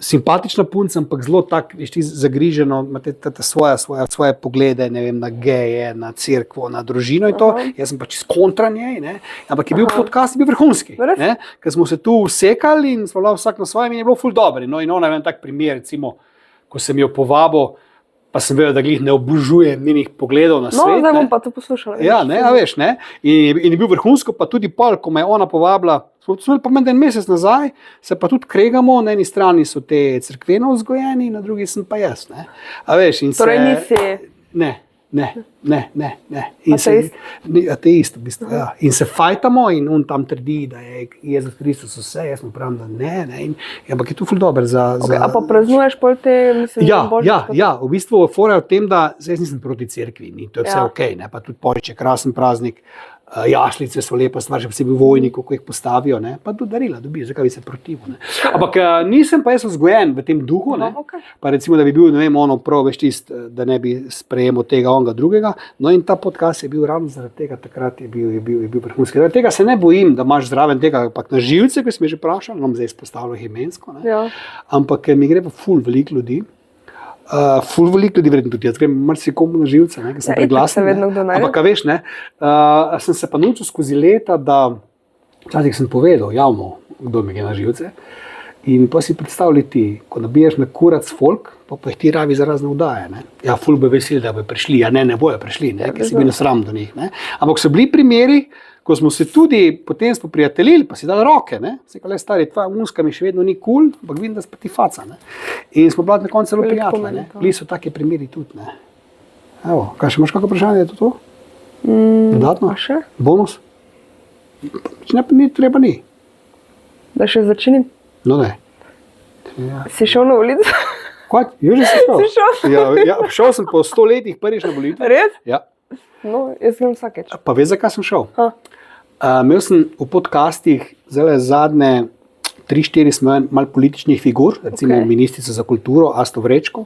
simpatična punca, ampak zelo tak, veš ti zagriženo, imate svoje poglede, ne vem, na geje, na cerkvo, na družino in to. Jaz sem pač iz kontra njej, ne? Ampak je bil podcast, je bil vrhunski. Ker smo se tu usekali in smo bila vsak na svojem in je bilo ful dobri. No in ona je tak primer, recimo, ko sem jo povabil, pa sem vedel, da glih ne obožujem njenih pogledov na svet. No, zdaj bom pa to poslušala. Ja, ne, a veš, ne. In je bil vrhunsko, pa tudi pol, ko me je ona povabila, smo imeli pa meni en mesec nazaj, se pa tudi kregamo, na eni strani so te cerkveno vzgojeni, na drugi sem pa jaz, ne. A veš, in torej nisi... Ne. Ateist, v bistvu, ja. In se fajtamo in on tam trdi, da je Jezus Kristus vse, jaz mu pravim, da ne. Ampak je to ful dober za... A pa praznuješ pol te, mislim, Ja, v bistvu fora je v tem, da jaz nisem proti cerkvi, to je vse okej, ne, pa tudi Porič je krasen praznik, jašlice so lepa stvar, še posebej vojni, kako jih postavijo, ne, pa tudi darila dobijo, zakaj bi se protivil, ne. Ampak nisem pa jaz vzgojen v tem duhu, ne, pa recimo, da bi bil, ne vem, ono prav, veš tist, da ne bi sprejemal tega, onga drugega, no in ta podcast je bil ravno zaradi tega, takrat je bil vrhunski. Zaradi tega se ne bojim, da imaš zraven tega, ampak na živce, ki smo že vprašali, nam zdaj izpostavljal imensko, ne, ampak mi gre pa ful veliko ljudi, verjetno tudi jaz grem marsikomu na živce, ker sem preglasen. Ampak, veš, ne, sem se pa naučil skozi leta, da včasih sem povedal javno, kdo mi je na živce. In pa si predstavljati, ko nabiješ me kurac folk, pa jih ti rabi za razne vdaje. Ne? Ja, ful bi veseli, da bi prišli, a ne bojo prišli, ker si bil sram do njih. Ne? Ampak so bili primeri, ko smo se tudi potem spoprijateljili, pa si dali roke. Se kaj le stari, tvoja muska mi še vedno ni kul, ampak vidim, da si pa ti faca. Ne? In smo bili na koncu zelo prijatelji. Bili so taki primeri tudi. Ne? Evo, kaj še imaš kakšno vprašanje, je to? Dodatno? Še? Bonus? Ni treba ni. Da še začinim? No ne. Ja. Si šel na ulico? Kaj? Že si šel? Si šel? Ja, šel sem po 100 letih prvič na volitve. Res? Ja. No, jaz grem vsakeč. Pa veš, zakaj sem šel? Imel sem v podcastih zadnje 3-4 smo malo političnih figur, recimo ministrica za kulturo, Asto Vrečko.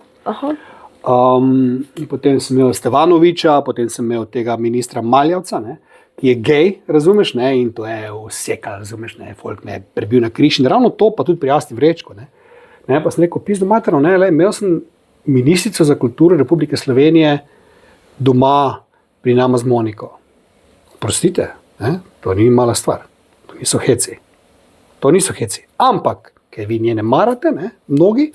Potem sem imel Stevanoviča, potem sem imel tega ministra Maljavca, ne, ki je gej, razumeš, ne, in to je vsekal, razumeš, ne, folk me je prebil na križ. In ravno to pa tudi pri Asti Vrečko. Ne, pa sem rekel, pizdo materno, ne, imel sem ministrico za kulturo Republike Slovenije doma pri nama z Moniko. Prostite, ne? To ni mala stvar, to niso heci. Ampak, ker vi njene marate, ne? Mnogi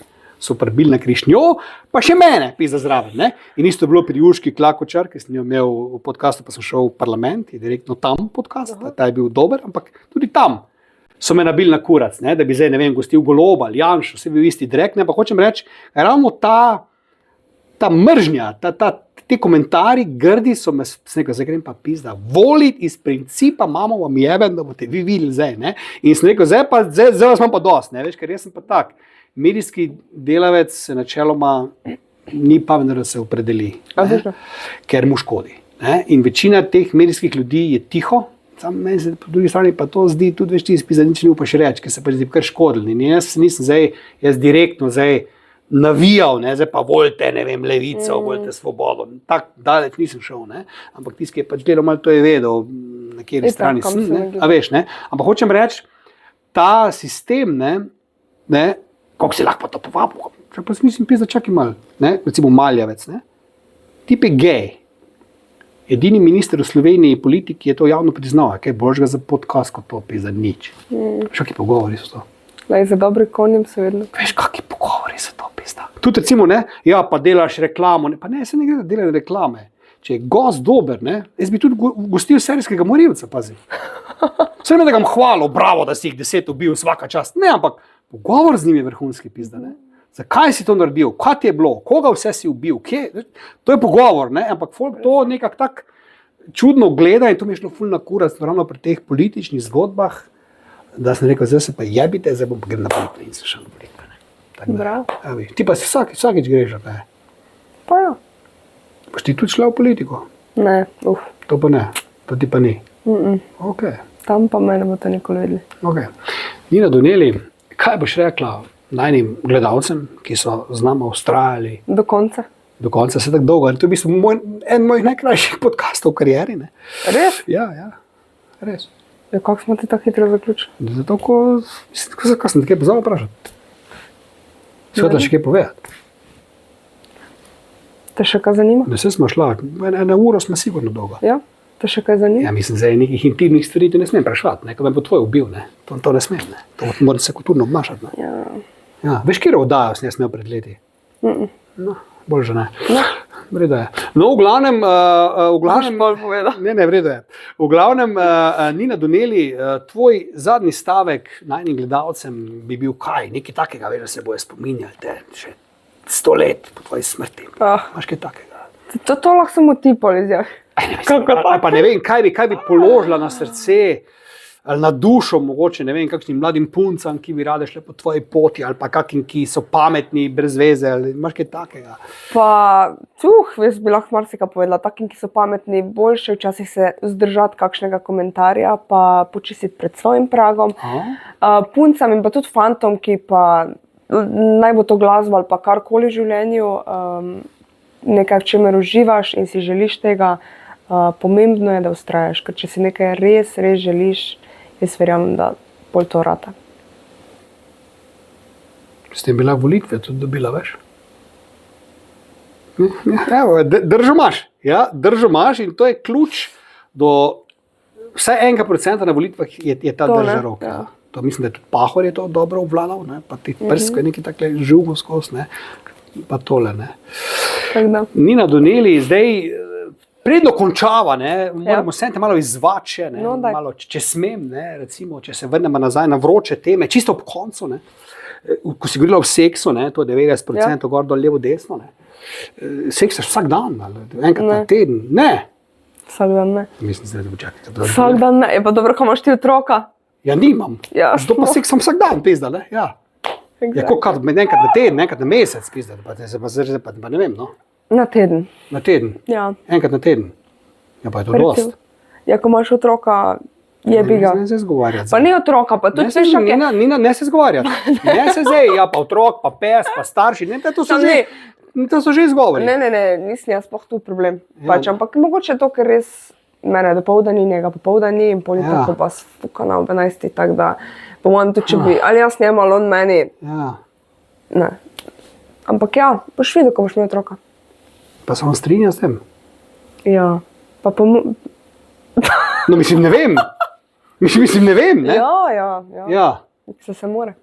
so prebili na križ njo, pa še mene pizda zraven. Ne? In isto je bilo pri Urški Klakočar, ki sem jo imel v podcastu, pa sem šel v parlament, je direktno tam podcast, ta je bil dober, ampak tudi tam so me nabili na kurac, ne? Da bi zdaj, ne vem, gostil Goloba ali Janšo, vse bil isti drek, ne? Pa hočem reči, ravno ta mržnja, ti komentarji grdi so me, snega, zdaj grem pa pizda, voliti iz principa, mamo vam jeben, da boste vi videli zdaj, ne? In sem rekel, zdaj vas imam pa dost, ne? Veš, ker jaz sem pa tak, medijski delavec se načeloma ni pametno, da se opredeli, ker mu škodi, ne? In večina teh medijskih ljudi je tiho, sam meni se po drugi strani pa to zdi, tudi veš ti izpisa, nič ne upaš reči, ker se pa zdi kar škodili. In jaz nisem zdaj, jaz direktno zdaj navijal, ne, zdaj pa volite, ne vem, levico, volite svobodo. Tak daleč nisem šel, ne. Ampak tisti, ki je pač delal malo, to je vedel, na kateri strani sem, ne. A veš, ne. Ampak hočem reči, ta sistem, ne, kako si lahko to povabil, če pa mislim, pizda, čakaj malo, ne, recimo Maljavec, ne. Tip je gej. Edini minister v Sloveniji politiki je to javno priznal, kaj božga za podcast, kot to pizda nič. Šaki pogovori so to. Lej, za dobri konjem so vedno. Veš, kaki pogovori so to pizda. Tudi recimo, ne, ja, pa delaš reklamo, ne, pa ne, se ne gre, da delajo reklame. Če je gost dober, ne, jaz bi tudi gostil serijskega morilca, pazi. Sve ne, da ga hvalil, bravo, da si jih 10 ubil, svaka čast. Ne, ampak pogovor z njim je vrhunski pizda, ne. Zakaj si to naredil, kaj ti je bilo, koga vse si ubil, kje, to je pogovor, ne, ampak folk to nekako tak čudno gleda in to mi je šlo ful na kurac, ravno pri teh političnih zgodbah, da sem rekel, zdaj se pa jebite, zdaj bom pa grem na politve in se šel na politve. Bravo. Ti pa si vsakič greš, ne? Pa ja. Boš ti tudi šla v politiko? Ne, To pa ne, to ti pa ni. Ok. Tam pa me ne boste nikoli vedeli. Ok. Nina Doneli, kaj boš rekla najnim gledalcem, ki so z nama vztrajali? Do konca. Do konca se tako dolgo. To je v bistvu en mojih najkrajših podcastov v karieri, ne? Res? Ja, res. Ja, kako smo ti tako hitro zaključili? Zato, ko sem te kaj pozval vprašati. Svetla še kaj povedati. Te še kaj zanima? Da se smo šla, ena uro smo sigurno dolgo. Ja, te še kaj zanima? Ja, mislim, zdaj nekih intimnih stvari ti ne smem vprašati, ne, ko me bo tvoj ubil, ne. To ne smem, ne. To moram se kulturno obnašati, ne. Ja, veš, kjer oddajo sem jaz imel pred leti? No, bolj že ne. Vredo je. No, v glavnem, ne, vredo je. V glavnem, Nina Doneli, tvoj zadnji stavek najnim gledalcem bi bil kaj? Nekaj takega, veš, da se bojo spominjali te še 100 let po tvoji smrti. Imaš kaj takega? To lahko samo ti polizjah. Pa ne vem, kaj bi položila na srce ali na dušo, mogoče, ne vem, kakšnim mladim puncam, ki bi rade šle po tvoji poti, ali pa kakim, ki so pametni, brez veze, ali imaš kaj takega? Pa, jaz bi lahko marsikaj povedala, takim, ki so pametni, boljše včasih se vzdržati kakšnega komentarja, pa počistiti pred svojim pragom. Puncam in pa tudi fantom, ki pa naj bo to glasba ali pa karkoli v življenju, nekaj, v čemer uživaš in si želiš tega, pomembno je, da vztrajaš, ker če si nekaj res želiš, jaz verjamem, da bolj to rata. S tem bila volitve tudi dobila, veš? Evo, držo imaš in to je ključ do vsaj 1% na volitvah je ta drža rok. To mislim, da je tudi Pahor je to dobro obvladal, ne? Pa ti prsko je neki takle žugo skozi, ne? Pa tole. Ne? Nina Doneli, zdaj predno končava, ne? Moramo se malo izvače, ne? No, malo, če smem, ne? Recimo, če se vrnemo nazaj na vroče teme, čisto ob koncu, ne? Ko si govorila o seksu, ne? To je 90% gor dol, levo, desno. Ne? Seks vsak dan, enkrat na teden, ne. Vsak dan ne. Mislim, da bo čakati. Vsak dan ne, je pa dobro, ko imaš ti otroka. Ja, nimam. Ja. Zato pa seksam vsak dan, pizda, ne? Ja. Exactly. Ja, koliko enkrat na teden, enkrat na mesec, pizda, pa ne vem, no. Na teden. Na teden. Ja. Enkrat na teden. Ja, pa je to dost. Ja, ko imaš otroka, jebi ga. Ne se zgovarjati. Pa ni otroka, pa tudi veš, kak je. Nina, ne se zgovarjati. Ne se zdaj, ja, pa otrok, pa pes, pa starši, ne, to so že izgovori. Ne, nisem jaz sploh tu problem. Pač, ampak mogoče to, ker res mene dopoldan ni, njega popoldan ni in pol tako pa spuka na 11, tako da po mojem tudi, če bi, ali jaz njemal, on meni, ne. Ampak ja, boš videl, ko boš imel otroka. Pa se on strinja s tem? Ja, pa No, mislim, ne vem. Mislim, ne vem, ne? Ja. Se more.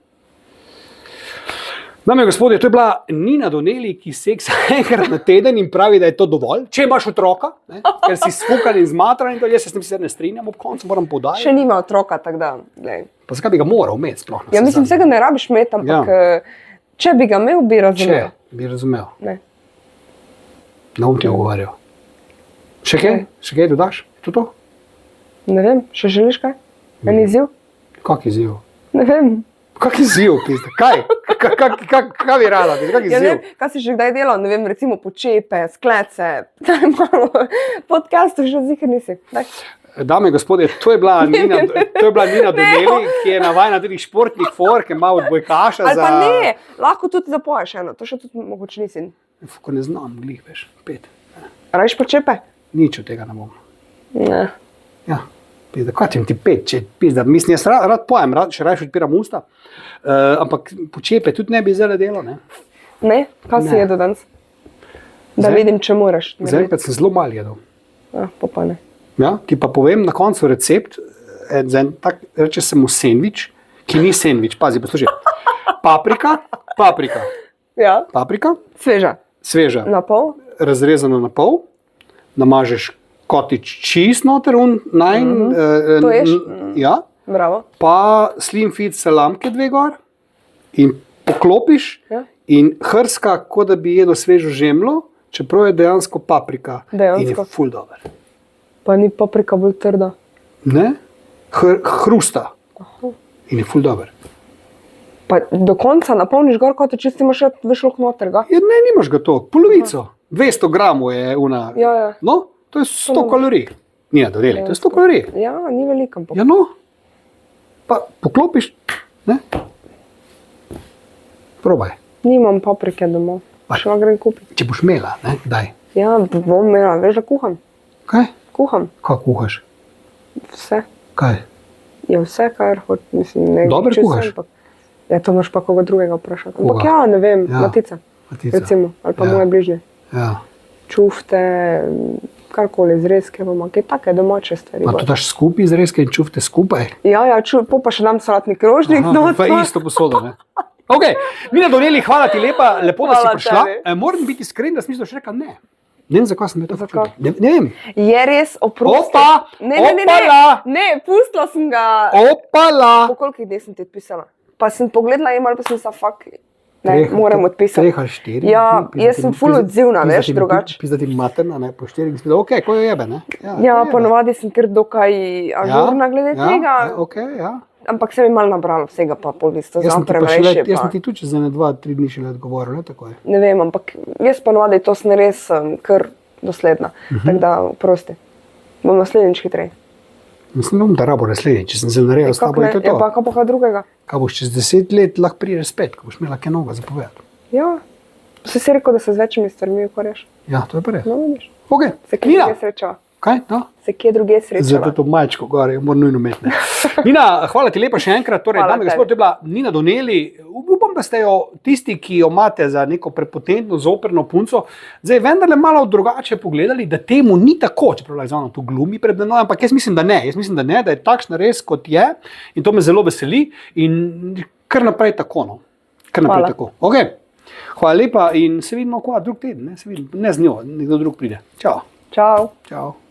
Dame in gospodje, to je bila Nina Doneli, ki seksa enkrat na teden in pravi, da je to dovolj. Če imaš otroka, ne? Ker si sfukan in zmatran, in jaz se s tem sicer ne strinjam, ob koncu moram podajati. Še nima otroka, tako da, glej. Pa zakaj bi ga moral imeti sploh? Ja, mislim, vsega ne rabiš imeti, ampak če bi ga imel, bi razumel. Če bi razumel. Ne. Ne bom ti ogovarjal. Še kaj? Še kaj dodaš? To? Ne vem, še želiš kaj? En izziv? Kak izziv? Ne vem. Kak izziv, pizda? Kaj? Kaj bi rada, pizda? Kak izziv? Ja, ne vem, kaj si že kdaj delal? Ne vem, recimo počepe, sklece, daj malo podcastov, še zikr nisi. Daj. Dame in gospodje, to je bila Nina Doneli, ki je navajena tudi športnih for, ki ima odbojkaša ali pa ne, lahko tudi zapoješ eno, to še tudi mogoče nisi. Ko ne znam, glih, veš, 5. Rajš počepe? Nič od tega ne bom. Ne. Ja, pizda, kaj ti 5, če pizda, mislim, jaz rad pojem, še rajš odpiram usta, ampak počepe tudi ne bi zelo delo, ne? Ne? Kaj si jedel danes? Da vidim, če moraš. Zaenkrat sem zelo malo jedel. Ja, pa ne. Ja, ti pa povem na koncu recept, tak, reče se mu sendvič, ki ni sendvič, pazi, poslušaj. Paprika. Ja. Paprika. Sveža. Na pol. Razrezano na pol. Namažeš kotič čist noter, To ješ? Ja. Bravo. Pa slim fit salamke 2 gor in poklopiš in hrska, kot da bi jedel svežo žemljo, čeprav je dejansko paprika. In je ful dober. Pa ni paprika bolj trda? Ne, hrusta. In je ful dober. Pa do konca napolniš gor, kot če ti imaš veš luk noter ga? Ja, ne, nimaš ga to, polovico. 200 gramov je una. Ja. No, to je 100 kalorij. Nina Doneli, to je 100 kalorij. Ja, ni veliko. Ja, no. Pa poklopiš, ne? Probaj. Nimam paprike doma. Še ga grem kupiti. Če boš imela, ne, daj. Ja, bom imela, veš, da kuham. Kaj? Kuham. Kaj kuhaš? Vse. Kaj? Ja, vse, kar hočem. Dober kuhaš? Ja, to moraš pa koga drugega vprašati. Ampak ja, ne vem, Matica. Recimo, ali pa moje bližnje. Ja. Čufte, karkoli, zrezke, kaj take domače stvari. Pa to daš skupaj zrezke in čufte skupaj? Ja, pa še dam salatni krožnik. Pa isto posodo, ne? Ok, Nina Doneli, hvala ti lepo, da si prišla. Moram biti iskren, da sem mislil, še rekel ne. Ne vem, zakaj sem me to počutil. Ne vem. Je res, oprosti. Ne, pustila sem ga. Opala. Po kolikih dneh sem ti odpisala? Pa sem pogledala email, pa sem se moram odpisati. 3 ali 4. Ja, jaz sem ful odzivna, veš, drugače. Pisati materna, ne, po 4, mislim, ok, ko jo jebe, ne? Ja, ponovadi sem kar dokaj ažurna glede tega. Ok, ja. Ampak se mi malo nabralo vsega, pa pol isto zaprem reši. Jaz sem ti tudi čez 2-3 dni šele odgovoril, ne tako je. Ne vem, ampak jaz ponovadi to sem res kar dosledna. Tako da, prosti. Bom naslednjič hitrej. Mislim, da rabo naslednjič, če sem se naredil s tabo in to je to. Ja, pa kaj drugega? Kaj boš čez 10 let lahko prideš spet, ko boš imela kaj novega zapovedati. Ja, si rekel, da se z večjimi stvarmi ukvarjaš. Ja, to je pa res. No, vidiš. Ok, se kje druge srečava? Kaj? No? Se kje druge srečava? Zato to majčko gore, moram nujno imeti. Nina, hvala ti lepa še enkrat. Torej, dame in gospodje, to je bila Nina Doneli. Upam, upam, da ste jo tisti, ki jo imate za neko prepotentno, zoprno punco, zdaj vendarle malo drugače pogledali, da temu ni tako, čeprav Lajzana tu glumi pred menoj, ampak jaz mislim, da ne. Jaz mislim, da ne, da je takšna res, kot je, in to me zelo veseli in kar naprej tako. No. Kar naprej tako. Okay. Hvala lepa in se vidimo drug teden, ne z njo, nekdo drug pride. Čau. Čau. Čau.